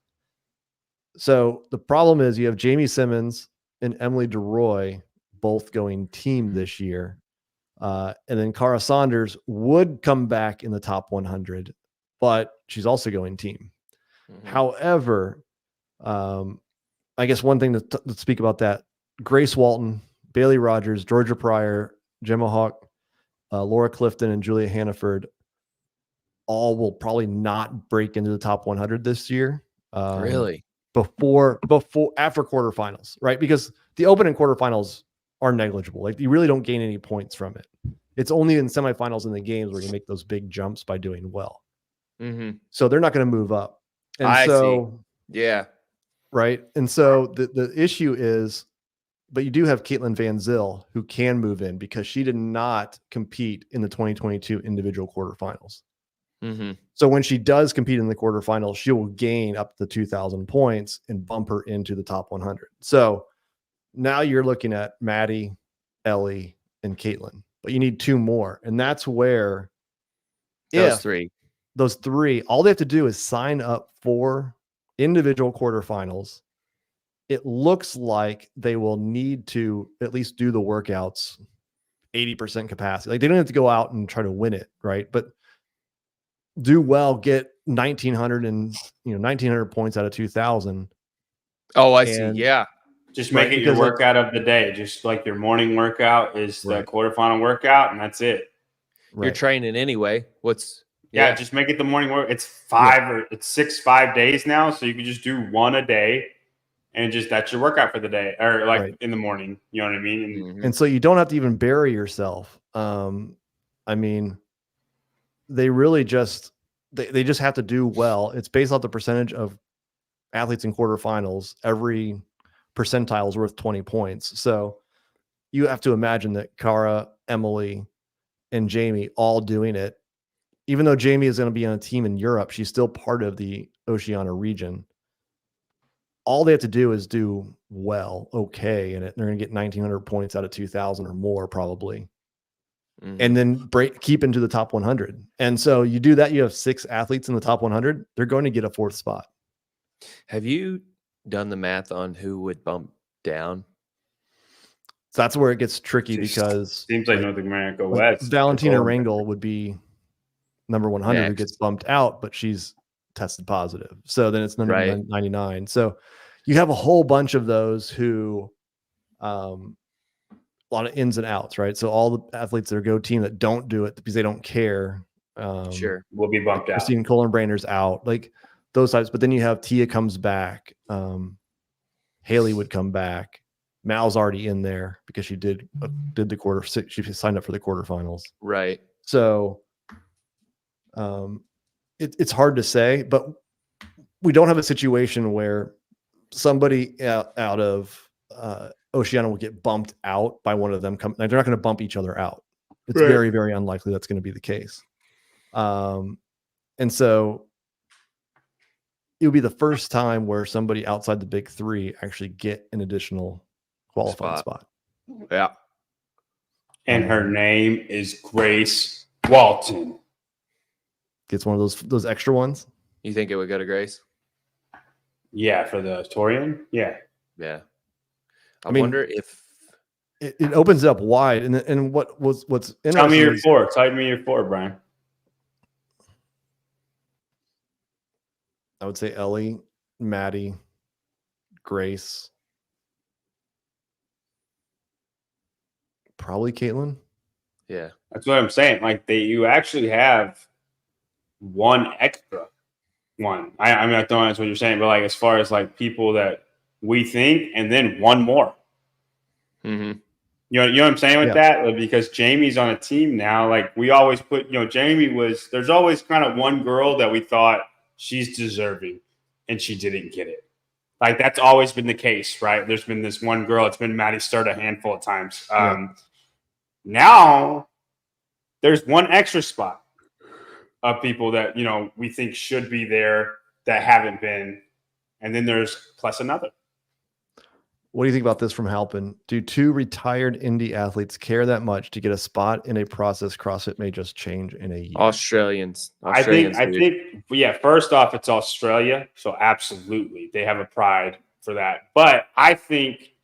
So the problem is you have Jamie Simmons and Emily DeRoy both going team this year. And then Cara Saunders would come back in the top 100, but she's also going team. Mhm. However, I guess one thing to speak about that, Grace Walton, Bailey Rogers, Georgia Pryor, Gemma Hawk, Laura Clifton, and Julia Hannaford all will probably not break into the top 100 this year. Really? After quarterfinals, right? Because the open and quarterfinals are negligible. Like you really don't gain any points from it. It's only in semifinals in the games where you make those big jumps by doing well. Mm-hmm. So they're not going to move up. And I so, yeah. right. And so the issue is, but you do have Caitlin Van Zyl who can move in because she did not compete in the 2022 individual quarterfinals. Mm-hmm. So when she does compete in the quarterfinals, she will gain up to 2,000 points and bump her into the top 100. So now you're looking at Maddie, Ellie, and Caitlin, but you need 2 more. And that's where Those 3. those 3, all they have to do is sign up for individual quarterfinals. It looks like they will need to at least do the workouts 80% capacity. Like they don't have to go out and try to win it, right? But do well, get 1,900 and 1,900 points out of 2,000. Oh, I see. Yeah. Just make it your because workout of the day. Just like your morning workout is the Right. quarterfinal workout, and that's it. You're Right. training anyway. Yeah, just make it the morning work. It's 5 days now, so you can just do 1 a day, and just that's your workout for the day, or like Right. in the morning. You know what I mean? And Mhm. And so you don't have to even bury yourself. I mean, they really just they just have to do well. It's based off the percentage of athletes in quarterfinals. Every percentile is worth 20 points. So you have to imagine that Cara, Emily, and Jamie all doing it. Even though Jamie is going to be on a team in Europe, she's still part of the Oceania region. All they have to do is do well, okay, and they're going to get 1,900 points out of 2,000 or more probably. Mhm. And then keep into the top 100. And so you do that, you have 6 athletes in the top 100, they're going to get a 4th spot. Have you done the math on who would bump down? So that's where it gets tricky Just because seems like North America like West. Valentina Kolenbrader. Rangel would be number 100 who Next. gets bumped out, but she's tested positive. So then it's number Right. 99. So you have a whole bunch of those who, a lot of ins and outs, right? So all the athletes that are go team that don't do it because they don't care. Sure. Will be bumped out. Christine Kolenbrader's out. Like those types. But then you have Tia comes back. Haley would come back. Mal's already in there because she did the quarter. She signed up for the quarterfinals. Right. So it's hard to say, but we don't have a situation where somebody out of Oceania will get bumped out by one of them. They're not going to bump each other out. It's very, very unlikely that's going to be the case. And so it would be the first time where somebody outside the big three actually get an additional qualifying spot. Yeah. And her name is Grace Walton. Gets one of those extra ones. You think it would go to Grace? Yeah, for the Torian. Yeah. Yeah. I mean, wonder if it opens it up wide. And what's interesting? Tell me your four. Tell me your four, Brian. I would say Ellie, Maddie, Grace, probably Caitlin. Yeah. That's what I'm saying. Like you actually have one extra one. I mean, I don't know that's what you're saying, but like as far as like people that we think, and then one more. Mm-hmm. You know what I'm saying with that? Like, because Jamie's on a team now. Like we always put, Jamie there's always kind of one girl that we thought she's deserving and she didn't get it. Like that's always been the case, right? There's been this one girl. It's been Maddie Sturt a handful of times. Now there's one extra spot of people that, we think should be there that haven't been. And then there's plus another. What do you think about this from Halpin? Do two retired indie athletes care that much to get a spot in a process CrossFit may just change in a year? Australians. I think, first off, it's Australia. So absolutely. They have a pride for that. But I think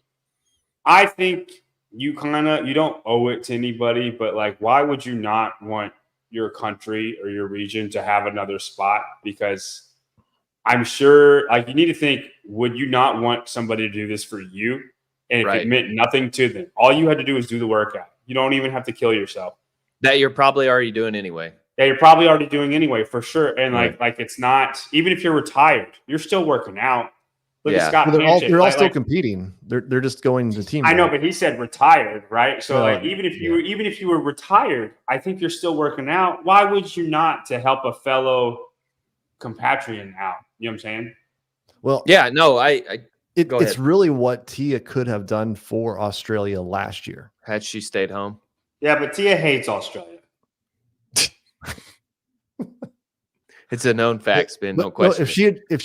you don't owe it to anybody, but like, why would you not want your country or your region to have another spot? Because I'm sure, like, you need to think, would you not want somebody to do this for you? And if it meant nothing to them, all you had to do is do the workout. You don't even have to kill yourself. That you're probably already doing anyway. Yeah, you're probably already doing anyway, for sure. And like it's not, even if you're retired, you're still working out. Look at Scott. Well, they're all still competing. They're just going to team. I know, but he said retired, right? So even if you were retired, I think you're still working out. Why would you not to help a fellow compatriot out? You know what I'm saying? Well, yeah, no, it's really what Tia could have done for Australia last year had she stayed home. Yeah, but Tia hates Australia. It's a known fact, Spin. No question. If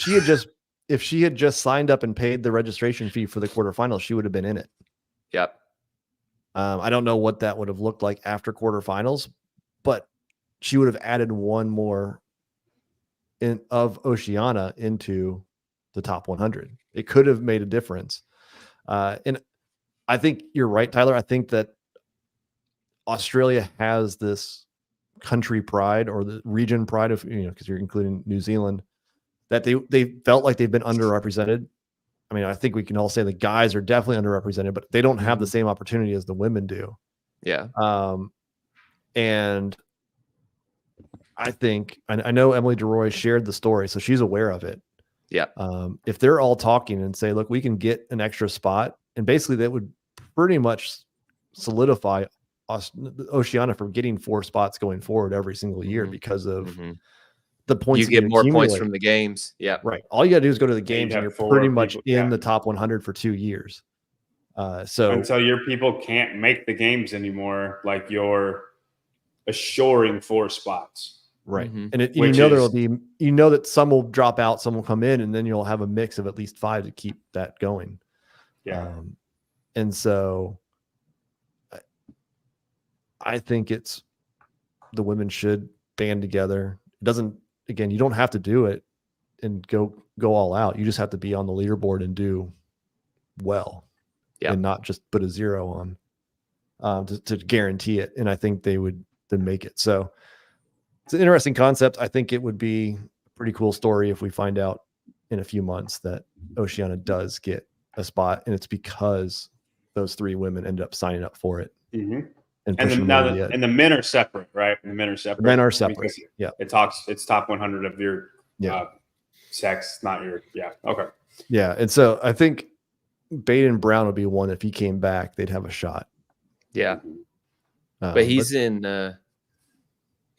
she had just signed up and paid the registration fee for the quarterfinals, she would have been in it. Yep. I don't know what that would have looked like after quarterfinals, but she would have added one more of Oceania into the top 100. It could have made a difference. And I think you're right, Tyler. I think that Australia has this country pride or the region pride of, because you're including New Zealand, that they felt like they've been underrepresented. I mean, I think we can all say the guys are definitely underrepresented, but they don't have the same opportunity as the women do. Yeah. And I think, I know Emily DeRoy shared the story, so she's aware of it. Yeah. If they're all talking and say, look, we can get an extra spot, and basically that would pretty much solidify Oceania from getting 4 spots going forward every single year because of the points. You get more points from the games. Yeah. Right. All you got to do is go to the games and you're pretty much in the top 100 for 2 years. So until your people can't make the games anymore, like you're assuring 4 spots. Right. And there'll be, that some will drop out, some will come in, and then you'll have a mix of at least 5 to keep that going. Yeah. And so I think the women should band together. It doesn't, again, you don't have to do it and go all out. You just have to be on the leaderboard and do well and not just put a 0 on to guarantee it. And I think they would then make it. So it's an interesting concept. I think it would be a pretty cool story if we find out in a few months that Oceania does get a spot, and it's because those 3 women end up signing up for it. And the men are separate, right? The men are separate. The men are separate. Yeah. It's top 100 of your sex, not your okay. Yeah, and so I think Bettin Brown would be one. If he came back, they'd have a shot. Yeah. But he's in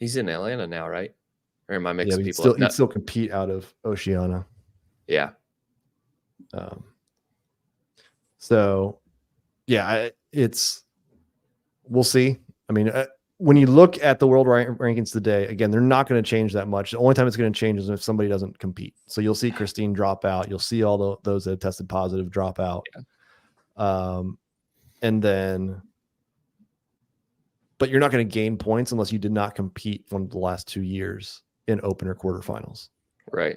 Atlanta now, right? Or am I mixing people up? He'd still compete out of Oceania. Yeah. So yeah, we'll see. I mean, when you look at the world rankings today, again, they're not going to change that much. The only time it's going to change is if somebody doesn't compete. So you'll see Christine drop out. You'll see all those that have tested positive drop out. Yeah. And then, but you're not going to gain points unless you did not compete one of the last 2 years in open or quarterfinals. Right.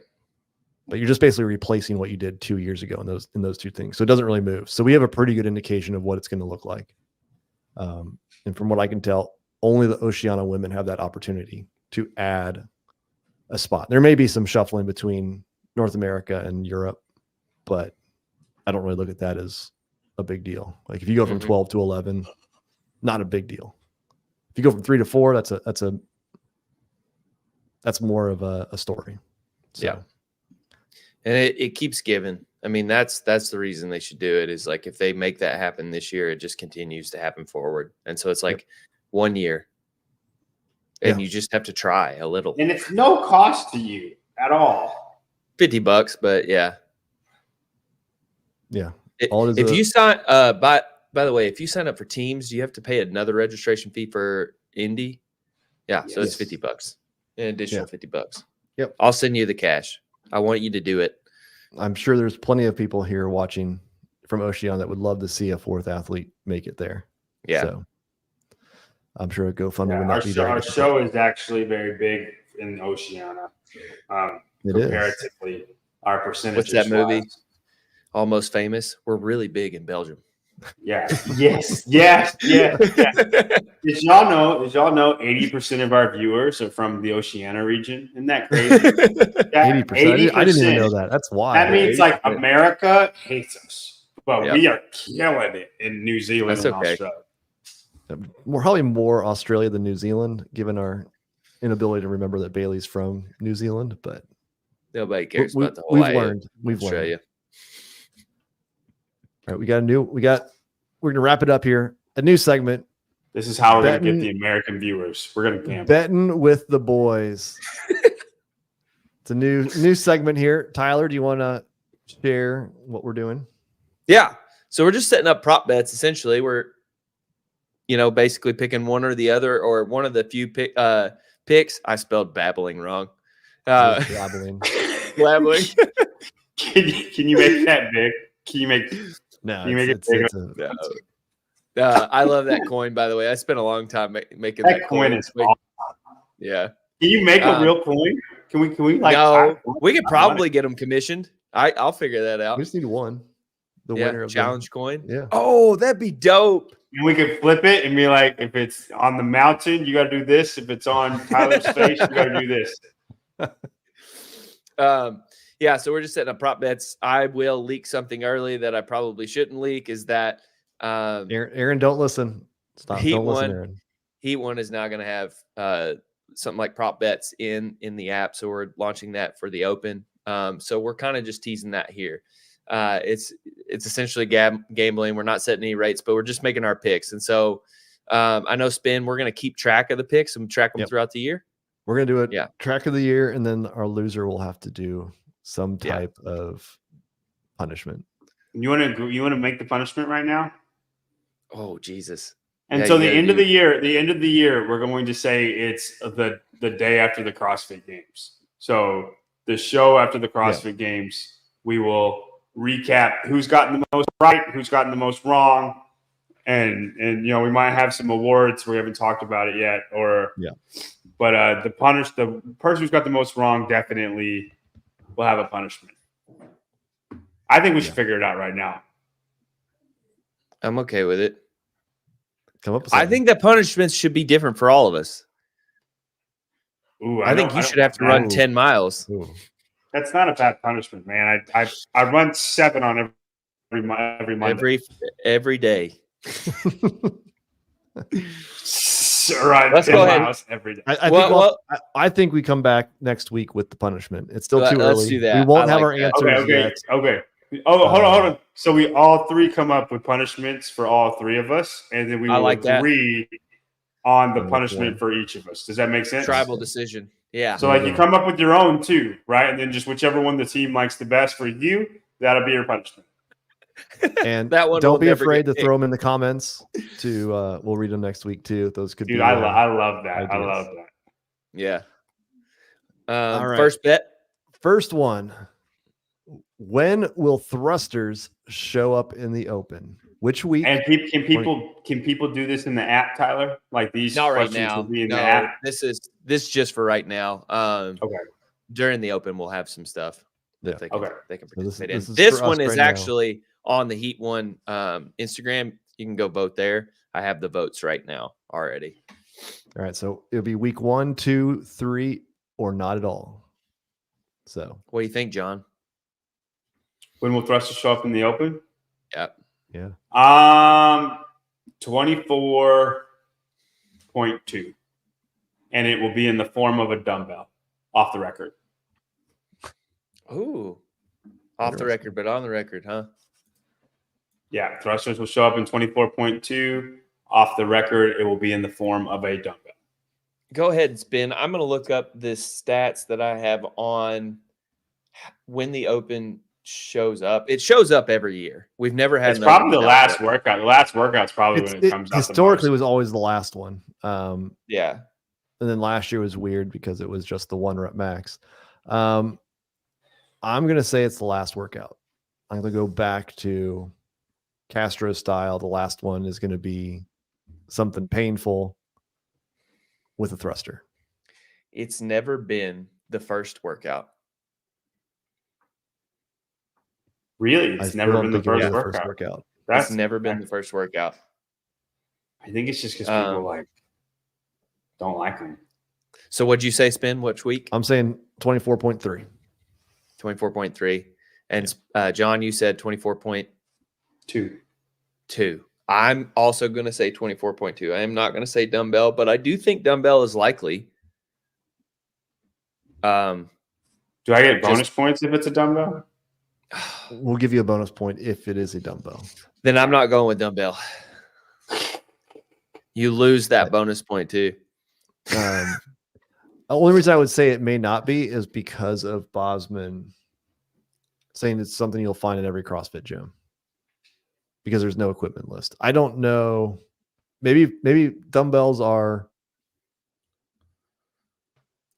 But you're just basically replacing what you did 2 years ago in those two things. So it doesn't really move. So we have a pretty good indication of what it's going to look like. And from what I can tell, only the Oceania women have that opportunity to add a spot. There may be some shuffling between North America and Europe, but I don't really look at that as a big deal. Like if you go from 12 to 11, not a big deal. If you go from 3 to 4, that's more of a story. So. Yeah. And it keeps giving. I mean, that's the reason they should do it, is like if they make that happen this year, it just continues to happen forward. And so it's like 1 year and you just have to try a little. And it's no cost to you at all. $50, but yeah. Yeah. If you sign by the way, if you sign up for teams, do you have to pay another registration fee for Indy? Yeah. So it's $50, an additional $50. Yep. I'll send you the cash. I want you to do it. I'm sure there's plenty of people here watching from Oceania that would love to see a fourth athlete make it there. Yeah. So I'm sure a GoFundMe would not be there. Our show is actually very big in Oceania. Comparatively, our percentage. What's that movie? Almost Famous. We're really big in Belgium. Yeah. Yes. Did y'all know 80% of our viewers are from the Oceania region? Isn't that crazy? 80%. I didn't even know that. That's wild. That means like America hates us, but we are killing it in New Zealand and Australia. We're probably more Australia than New Zealand, given our inability to remember that Bailey's from New Zealand. But nobody cares about the whole. We've learned. All right, we're gonna wrap it up here. A new segment. This is how we're gonna get the American viewers. We're gonna gamble. Betting with the boys. It's a new segment here. Tyler, do you want to share what we're doing? Yeah. So we're just setting up prop bets. Essentially, we're basically picking one or the other, or one of the few picks. I spelled babbling wrong. Blabbling. Can you make that big? Can you make? No, I love that coin, by the way. I spent a long time making that coin. Is awesome. Yeah. Can you make a real coin? Can we like? No, we could probably get them commissioned. I'll figure that out. We just need one. The winner of challenge coin. Yeah. Oh, that'd be dope. And we could flip it and be like, if it's on the mountain, you got to do this. If it's on Tyler's face, you got to do this. Yeah, so we're just setting up prop bets. I will leak something early that I probably shouldn't leak. Is that Aaron, don't listen. Stop. Don't listen, Aaron. Heat One is now going to have something like prop bets in the app. So we're launching that for the Open. So we're kind of just teasing that here. It's essentially gambling. We're not setting any rates, but we're just making our picks. And so I know Spin, we're going to keep track of the picks and track them throughout the year. We're going to do it. Yeah. Track of the year. And then our loser will have to do some type of punishment. You want to make the punishment right now? Oh, Jesus. And so the end of the year, we're going to say it's the day after the CrossFit Games. So the show after the CrossFit Games, we will recap who's gotten the most right, who's gotten the most wrong. And we might have some awards. We haven't talked about it yet. But the person who's got the most wrong definitely will have a punishment. I think we should figure it out right now. I'm okay with it. Come up with I think the punishments should be different for all of us. Ooh, I think you should have to run 10 miles. Ooh. That's not a bad punishment, man. I run 7 on every Monday. Every day. right Let's in go my ahead. house every day. I think we come back next week with the punishment. It's still too Let's early. do that. We won't I have like our that. answers yet. Okay. Oh, hold on. So we all three come up with punishments for all three of us, and then we I will like that. agree on the On which punishment one. for each of us. Does that make sense? Tribal decision. Yeah. So like you come up with your own too, right? And then just whichever one the team likes the best for you, that'll be your punishment. And That one will don't be never afraid get to throw them in the comments. We'll read them next week too. Those could Dude, be. I love that. ideas. I love that. Yeah. All right. First bet. First one. When will thrusters show up in the open? Which week? And can people do this in the app, Tyler? Like these Not right questions now. will be in No, the app. this is just for right now. Okay. During the open, we'll have some stuff. Yeah. They can, Okay. They can So this participate is in. for This us one is right now. actually on the Heat One Instagram. You can go vote there. I have the votes right now already. All right. So it'll be week 1, 2, 3, or not at all. So What do you think, John? When will thrusters show up in the open? Yep. yeah. 24.2. And it will be in the form of a dumbbell off the record. Ooh. Off the record, but on the record, huh? Yeah, thrusters will show up in 24.2. Off the record, it will be in the form of a dumbbell. Go ahead and spin. I'm going to look up the stats that I have on when the open shows up. It shows up every year. We've never had. It's probably the last workout. The last workout's probably when it comes out. Historically, was always the last one. Yeah. And then last year was weird because it was just the 1 rep max. I'm going to say it's the last workout. I'm going to go back to Castro style. The last one is going to be something painful with a thruster. It's never been the first workout. Really? It's never been the first workout. That's never been the first workout. I think it's just because people don't like them. So what'd you say, Spin? Which week? I'm saying 24.3. 24.3. And John, you said 24.2. I'm also going to say 24.2. I am not going to say dumbbell, but I do think dumbbell is likely. Do I get bonus points if it's a dumbbell? We'll give you a bonus point if it is a dumbbell. Then I'm not going with dumbbell. You lose that bonus point too. The only reason I would say it may not be is because of Bosman saying it's something you'll find in every CrossFit gym because there's no equipment list. I don't know. Maybe dumbbells are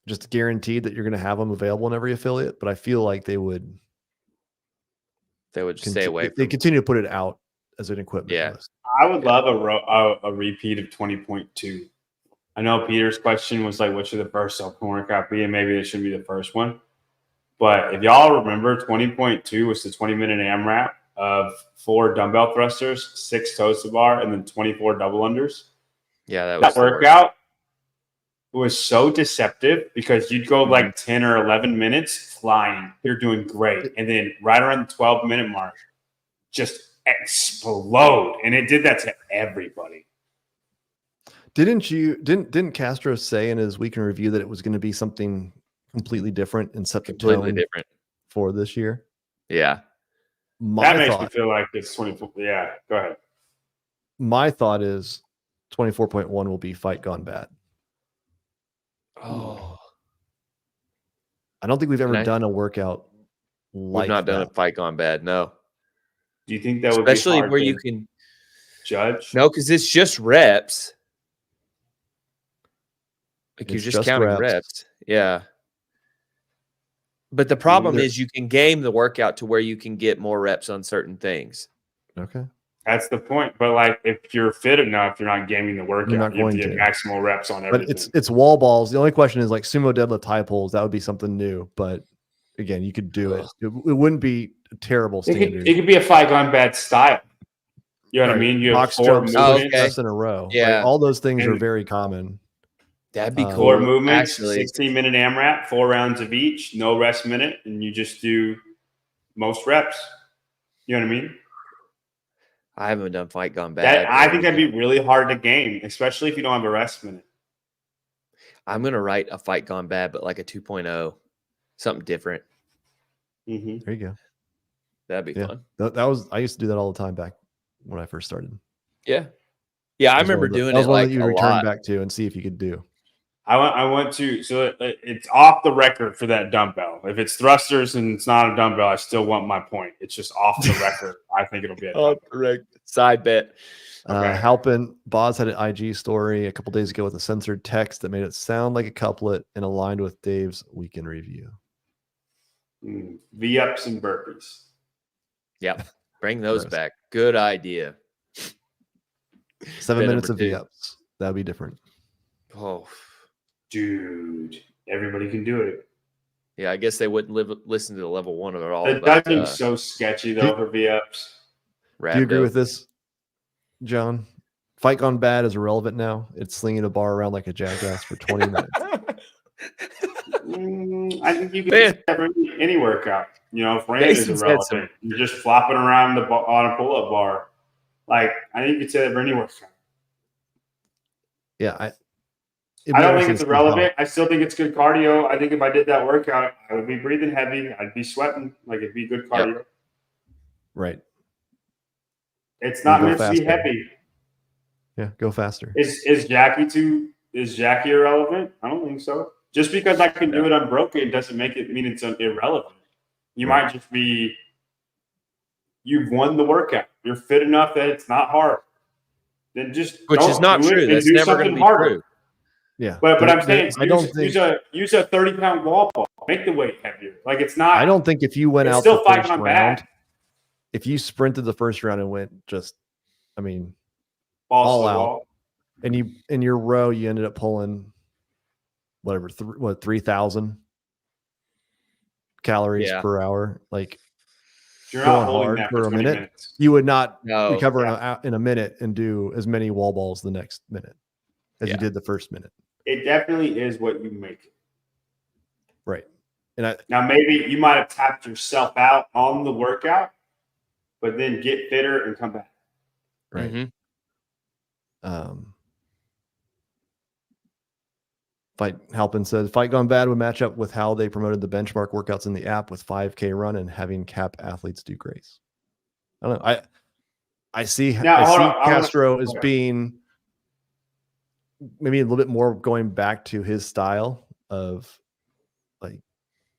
just guaranteed that you're going to have them available in every affiliate, but I feel like they would stay away. They continue to put it out as an equipment list. I would love a repeat of 20.2. I know Peter's question was like, what should the first open workout be? And maybe it should be the first one. But if y'all remember, 20.2 was the 20-minute AMRAP of 4 dumbbell thrusters, 6 toes to bar, and then 24 double unders. Yeah, that workout was so deceptive because you'd go like 10 or 11 minutes flying. You're doing great. And then right around the 12-minute mark, just explode. And it did that to everybody. Didn't Castro say in his week in review that it was going to be something completely different and set the tone for this year? Yeah. That makes me feel like it's 24. Yeah, go ahead. My thought is 24.1 will be Fight Gone Bad. Oh. I don't think we've ever done a workout like we've not done a Fight Gone Bad, no. Do you think that would especially be hard where to you can judge? No, because it's just reps. Like you're just counting reps. Yeah. But the problem is you can game the workout to where you can get more reps on certain things. Okay. That's the point. But like if you're fit enough, you're not gaming the workout. You have to get maximal reps on everything. But it's wall balls. The only question is like sumo deadlift high pulls. That would be something new. But again, you could do it. It wouldn't be a terrible standard. It could be a Fight Gone Bad style. You know what I mean? You have 4 movements in a row. Yeah. Like, all those things are very common. That'd be cool. 4 movements, 16-minute AMRAP, 4 rounds of each, no rest minute, and you just do most reps. You know what I mean? I haven't done Fight Gone Bad. I think that'd be really hard to game, especially if you don't have a rest minute. I'm gonna write a Fight Gone Bad, but like a 2.0, something different. Mm-hmm. There you go. That'd be fun. That was I used to do that all the time back when I first started. Yeah. I remember doing it like you a return lot. back to and see if you could do. I went to, so it's off the record for that dumbbell. If it's thrusters and it's not a dumbbell, I still want my point. It's just off the record. I think it'll be a dumbbell. Correct. Side bet. Okay. Halpin Boz had an IG story a couple days ago with a censored text that made it sound like a couplet and aligned with Dave's weekend review. V-ups and burpees. Yep. Bring those back. Good idea. 7 Bet minutes of number 2. V-ups. That'd be different. Oh, dude, everybody can do it. yeah. I guess they wouldn't listen to the level 1 of it all. The judging's so sketchy though for V-ups. Do you agree with this, John? Fight Gone Bad is irrelevant now. It's slinging a bar around like a jackass for 20 minutes. I think you can do that for any workout. You know, if range is irrelevant, you're just flopping around on a pull-up bar. Like, I think you could say that for any workout. Yeah, I don't think it's irrelevant. I still think it's good cardio. I think if I did that workout, I would be breathing heavy. I'd be sweating. Like, it'd be good cardio. Yep. Right. It's not meant to be heavy. Yeah, go faster. Is Jackie irrelevant? I don't think so. Just because I can do it unbroken doesn't make it mean it's irrelevant. You might just be, you've won the workout. You're fit enough that it's not hard. Then just which is not true. That's never going to be true. Yeah, but I'm saying I don't think use a 30-pound wall ball. Make the weight heavier. Like it's not. I don't think if you went out still the fighting first on round, bad. if you sprinted the first round and went just, I mean, Balls all to the out, wall. and you in your row you ended up pulling whatever 3,000 calories per hour, like you're not going hard that for a 20 minute. Minutes. You would not recover in a minute and do as many wall balls the next minute as you did the first minute. It definitely is what you make it. Right. And now maybe you might have tapped yourself out on the workout, but then get fitter and come back. Right. Mm-hmm. Halpin says Fight Gone Bad would match up with how they promoted the benchmark workouts in the app with 5K run and having cap athletes do grace. I don't know. I see Castro as being maybe a little bit more going back to his style of like,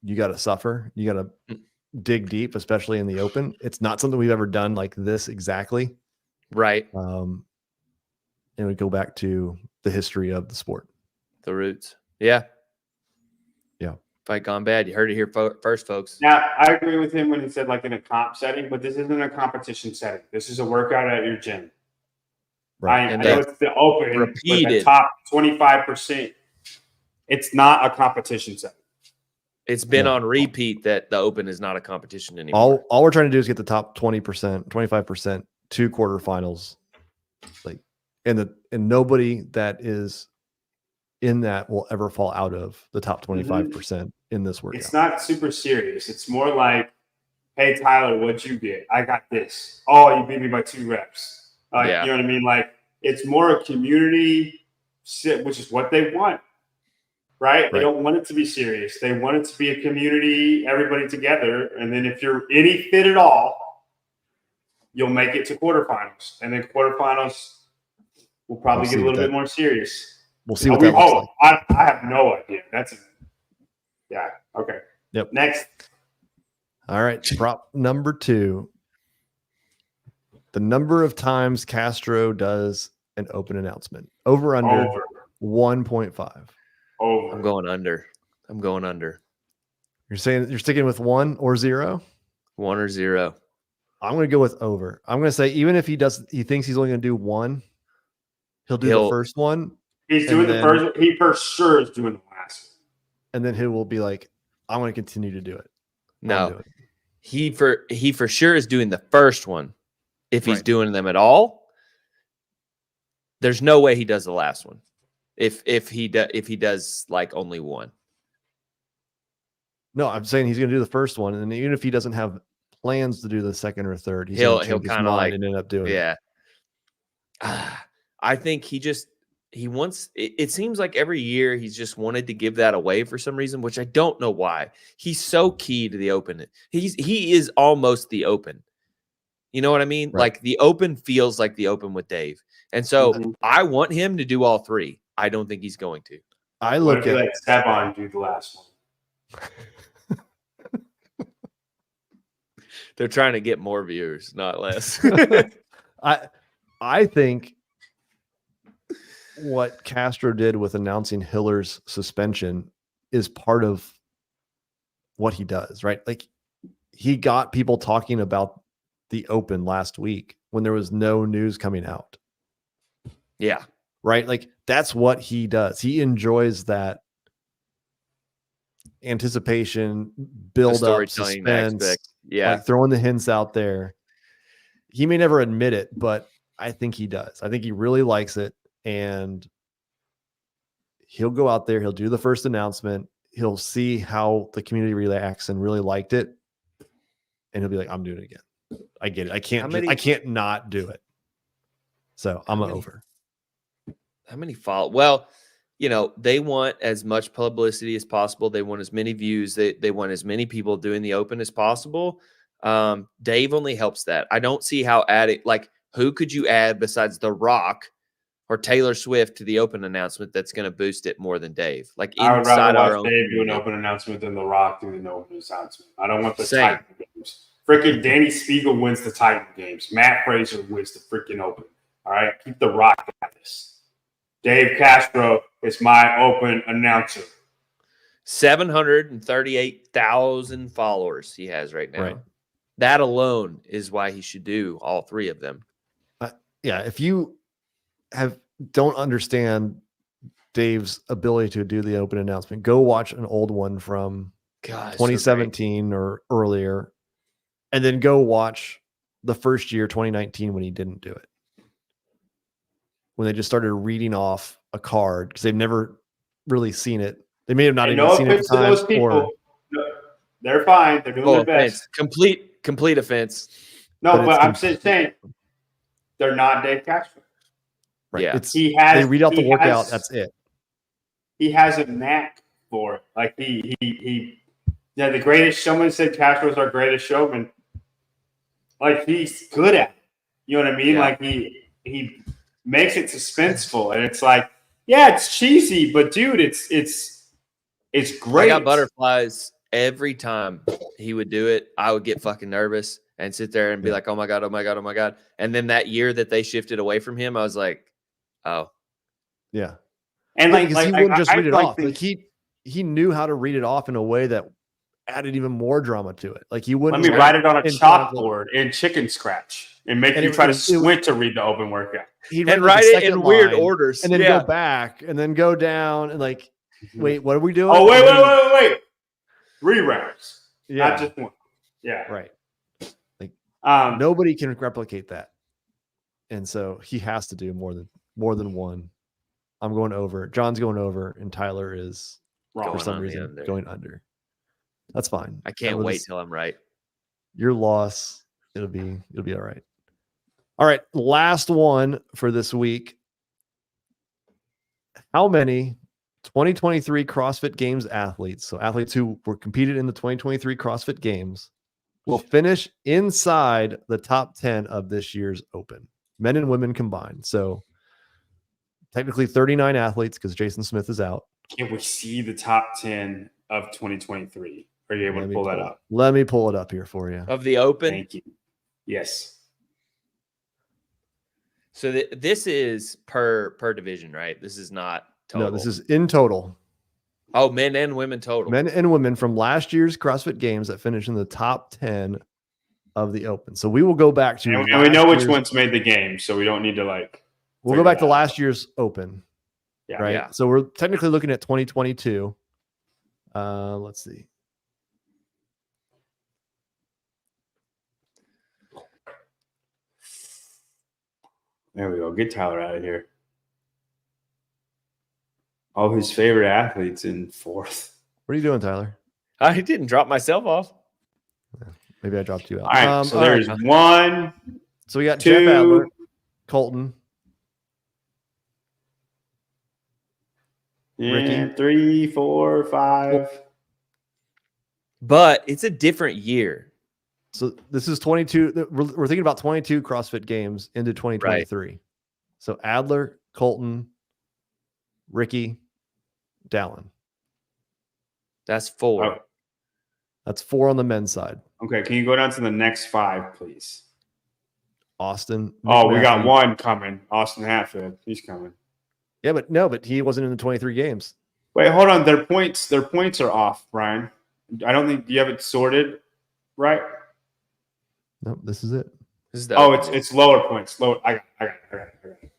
you got to suffer, you got to dig deep, especially in the open. It's not something we've ever done like this exactly. Right. And we go back to the history of the sport. The roots. Yeah. Yeah. Fight Gone Bad. You heard it here first, folks. Now, I agree with him when he said like in a comp setting, but this isn't a competition setting. This is a workout at your gym. Right. I know it's the open, repeated. But the top 25%. It's not a competition setting. It's been on repeat that the open is not a competition anymore. All we're trying to do is get the top 20%, 25% to quarterfinals. Like, and nobody that is in that will ever fall out of the top 25% in this workout. It's not super serious. It's more like, hey, Tyler, what'd you get? I got this. Oh, you beat me by 2 reps. You know what I mean? Like, it's more a community sit, which is what they want, right? They don't want it to be serious. They want it to be a community, everybody together. And then if you're any fit at all, you'll make it to quarterfinals. And then quarterfinals will probably get a little bit more serious. We'll see what that looks like. I have no idea. Okay. Yep. Next. All right. Prop number 2. The number of times Castro does an open announcement. Over 1.5. Over. I'm going under. You're saying you're sticking with 1 or 0? 1 or 0. I'm going to go with over. I'm going to say even if he thinks he's only going to do 1, he'll do the first one. He's doing the first one. He for sure is doing the last one. And then he will be like, I want to continue to do it. No. He for sure is doing the first one. If he's doing them at all, there's no way he does the last one. If he does like only 1. No, I'm saying he's going to do the first one, and even if he doesn't have plans to do the second or third, he's He'll going to change his kinda, mind like and end up doing it. yeah. I think he wants it seems like every year he's just wanted to give that away for some reason, which I don't know why. He's so key to the Open. He is almost the Open. You know what I mean? Right. Like the Open feels like the Open with Dave. And so I want him to do all three. I don't think he's going to. I What look if you at let Esteban do the last one? They're trying to get more viewers, not less. I think what Castro did with announcing Hiller's suspension is part of what he does, right? Like he got people talking about the Open last week when there was no news coming out. Yeah. Right? Like that's what he does. He enjoys that anticipation, build up, suspense, yeah, like throwing the hints out there. He may never admit it, but I think he does. I think he really likes it, and he'll go out there. He'll do the first announcement. He'll see how the community reacts and really liked it, and he'll be like, "I'm doing it again. I get it. I can't not do it." So I'm over. How many follow? Well, you know, they want as much publicity as possible. They want as many views. They want as many people doing the Open as possible. Dave only helps that. I don't see how adding, like, who could you add besides The Rock or Taylor Swift to the Open announcement that's going to boost it more than Dave? Like, I would rather our watch own Dave do an community. Open announcement than The Rock do an Open announcement. I don't want the Same. Titan Games. Freaking Danny Spiegel wins the Titan Games. Matt Fraser wins the freaking Open. All right, keep The Rock at this. Dave Castro is my Open announcer. 738,000 followers he has right now. Right. That alone is why he should do all three of them. Yeah, if you don't understand Dave's ability to do the Open announcement, go watch an old one from 2017 or earlier, and then go watch the first year, 2019, when he didn't do it. When they just started reading off a card because they've never really seen it. They may have not even seen it at the time. Those people. They're fine. They're doing their best. Complete offense. No, but I'm just saying they're not Dave Castro. Right. Yeah. They read out the workout. That's it. He has a knack for it. Like the greatest showman said Castro's our greatest showman. Like he's good at it. You know what I mean? Yeah. Like he makes it suspenseful, and it's like, yeah, it's cheesy, but dude, it's great. I got butterflies every time he would do it. I would get fucking nervous and sit there and be like, oh my God, oh my God, oh my God. And then that year that they shifted away from him, I was like, oh. Yeah. And he wouldn't just read it off. Like he knew how to read it off in a way that added even more drama to it. Like he wouldn't let me write it on a chalkboard in chicken scratch and make you try to squint to read the Open workout. He'd write it in weird orders. And then go back and then go down and like, wait, what are we doing? Oh, wait. 3 rounds. Yeah. Not just one. Yeah. Right. Like nobody can replicate that. And so he has to do more than one. I'm going over. John's going over, and Tyler is for some reason going under. That's fine. I can't wait till I'm right. Your loss. It'll be all right. All right. Last one for this week. How many 2023 CrossFit Games athletes, so athletes who were competed in the 2023 CrossFit Games, will finish inside the top 10 of this year's Open, men and women combined? So technically 39 athletes because Jason Smith is out. Can we see the top 10 of 2023? Are you able to pull that up? Let me pull it up here for you. Of the Open? Thank you. Yes. So this is per division, right? This is not total. No, this is in total. Oh, men and women total. Men and women from last year's CrossFit Games that finished in the top 10 of the Open. So we will go back to... And we know which ones made the game, so we don't need to like... We'll go back to last year's Open. Yeah. Right? Yeah. So we're technically looking at 2022. Let's see. There we go. Get Tyler out of here. All his favorite athletes in 4th. What are you doing, Tyler? I didn't drop myself off. Maybe I dropped you out. All right. So all right. there's 1, So we got 2, Jeff Adler, Colton, Ricky. and 3, 4, 5. But it's a different year. So this is 22. We're thinking about 22 CrossFit Games into 2023. So Adler, Colton, Ricky, Dallin. That's 4. Oh, That's 4 on the men's side. okay. Can you go down to the next 5, please? Austin. Oh, we got McMaffrey. 1 coming. Austin Hatfield. He's coming. Yeah, but he wasn't in the 23 games. Wait, hold on. Their points are off, Brian. I don't think you have it sorted, right? No, this is it. This is the Oh, open it's lower points. Lower. I got it.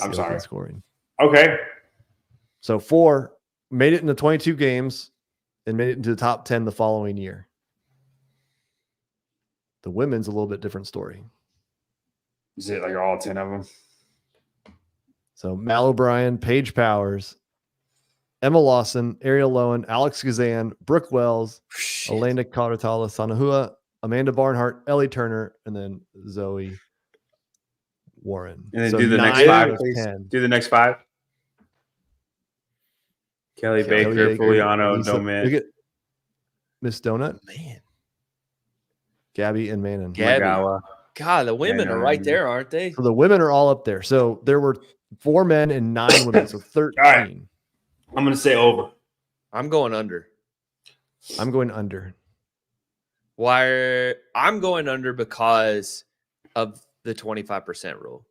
I'm See sorry. open scoring. Okay. So 4 made it into 22 games and made it into the top 10 the following year. The women's a little bit different story. Is it like all 10 of them? So Mal O'Brien, Paige Powers, Emma Lawson, Ariel Lowen, Alex Gazan, Brooke Wells, Shit. Elena Karatala Sanahua, Amanda Barnhart, Ellie Turner, and then Zoe Warren. And then So do the next 9 5, out of please. 10. Do the next 5. Kelly Baker, Fuliano, Lisa, Domet. look at Miss Donut, Man. Gabby, and Manon. Gabby. Magawa. God, the women are right there, aren't they? So the women are all up there. So there were 4 men and 9 women, so 13. All right. I'm going to say over. I'm going under. I'm going under. Why? I'm going under because of the 25% rule.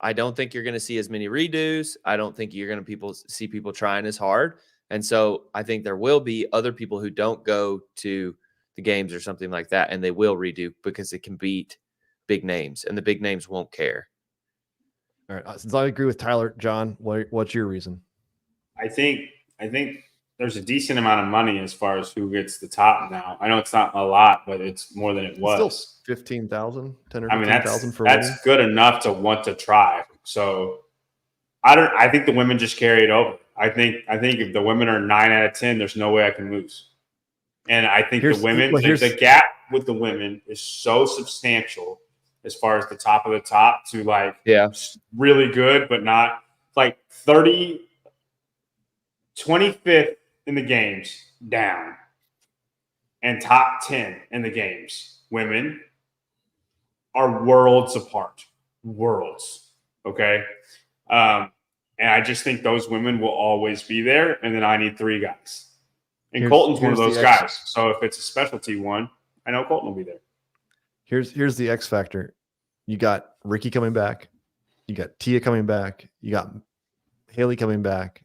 I don't think you're going to see as many redos. I don't think you're going to see people trying as hard. And so I think there will be other people who don't go to the games or something like that, and they will redo because it can beat big names, and the big names won't care. All right. Since I agree with Tyler, John, what's your reason? I think there's a decent amount of money as far as who gets the top now. I know it's not a lot, but it's more than it was. Still 15,000, 10 or I mean, 15,000 for that's women. good enough to want to try. So I think the women just carry it over. I think if the women are 9 out of 10, there's no way I can lose. And I think the women, the gap with the women is so substantial as far as the top of the top to like really good, but not like 25th in the games down and top 10 in the games. Women are worlds apart. Worlds. Okay. And I just think those women will always be there. And then I need 3 guys. And Colton's one of those guys. So if it's a specialty one, I know Colton will be there. Here's the X factor. You got Ricky coming back. You got Tia coming back. You got Haley coming back.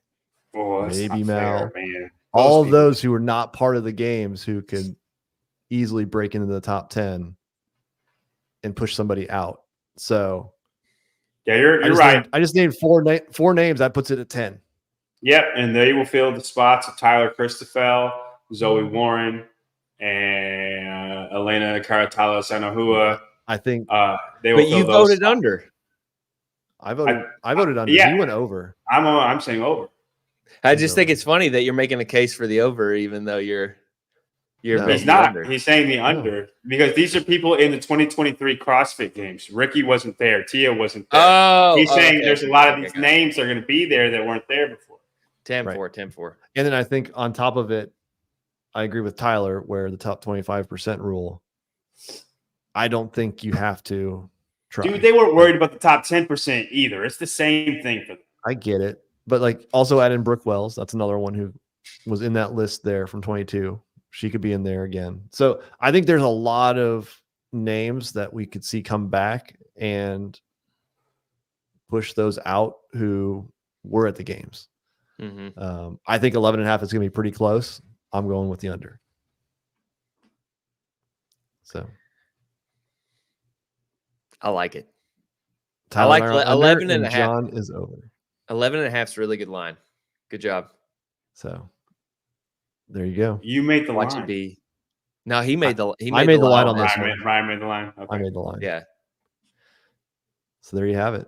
Oh, that's maybe not Mal. fair, man. All of those who are not part of the games who could easily break into the top 10 and push somebody out. So yeah, you're right. I just named 4 names. That puts it at 10. Yep, and they will fill the spots of Tyler Christoffel, Zoe Warren, and Elena Karatala Sanahua. I think they will. But you voted under. I voted under. Yeah. You went over. I'm saying over. I just think it's funny that you're making a case for the over, even though you're. No. He's not. Under. He's saying the under because these are people in the 2023 CrossFit Games. Ricky wasn't there. Tia wasn't there. He's saying there's a lot of these names that are going to be there that weren't there before. 10-4. And then I think on top of it, I agree with Tyler where the top 25% rule. I don't think you have to try. Dude, they weren't worried about the top 10% either. It's the same thing for them. I get it. But like also add in Brooke Wells. That's another one who was in that list there from 22. She could be in there again. So I think there's a lot of names that we could see come back and push those out who were at the games. Mm-hmm. I think 11.5 is going to be pretty close. I'm going with the under. So I like it. Tyler I like 11.5. John is over. 11.5 is a really good line. Good job. So there you go. You made the Watch line. it be. No, he made the. I made the line on this one. Ryan made the line. Okay. I made the line. Yeah. So there you have it.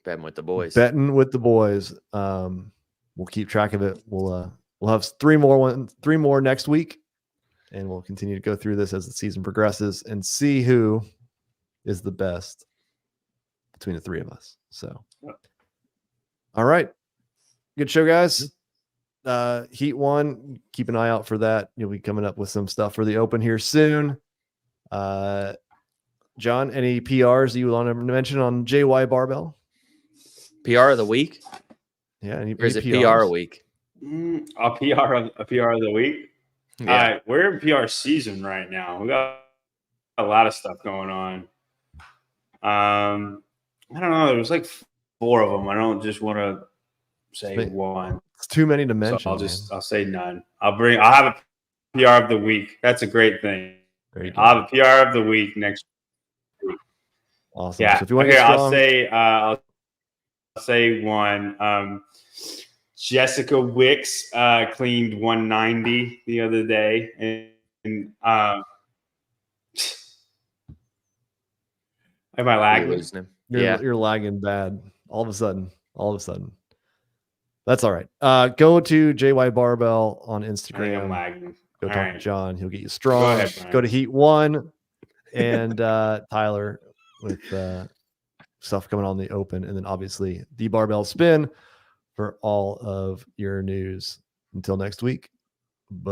Betting with the boys. Betting with the boys. We'll keep track of it. We'll have 3 more next week. and we'll continue to go through this as the season progresses and see who is the best between the three of us. So, all right. Good show, guys. Heat 1, keep an eye out for that. You'll be coming up with some stuff for the Open here soon. John, any PRs you want to mention on JY Barbell? PR of the week? Yeah, any Or is it PRs? PR a week? A PR of the week. Yeah. All right, we're in PR season right now. We got a lot of stuff going on. I don't know. There's like 4 of them. I don't just want to say one. It's too many to mention. So I'll say none. I'll have a PR of the week. That's a great thing. Very good. I'll have a PR of the week next week. Awesome. Yeah. So if you want to get strong, I'll say one. Jessica Wicks cleaned 190 the other day, and am I lagging? You're losing him. you're lagging bad. All of a sudden. That's all right. Go to JY Barbell on I think I'm Instagram. lagging. Go All talk right. to John. He'll get you strong. Go ahead, Brian. Go to Heat 1 and Tyler with stuff coming on the Open. And then obviously the Barbell Spin for all of your news. Until next week. Bye.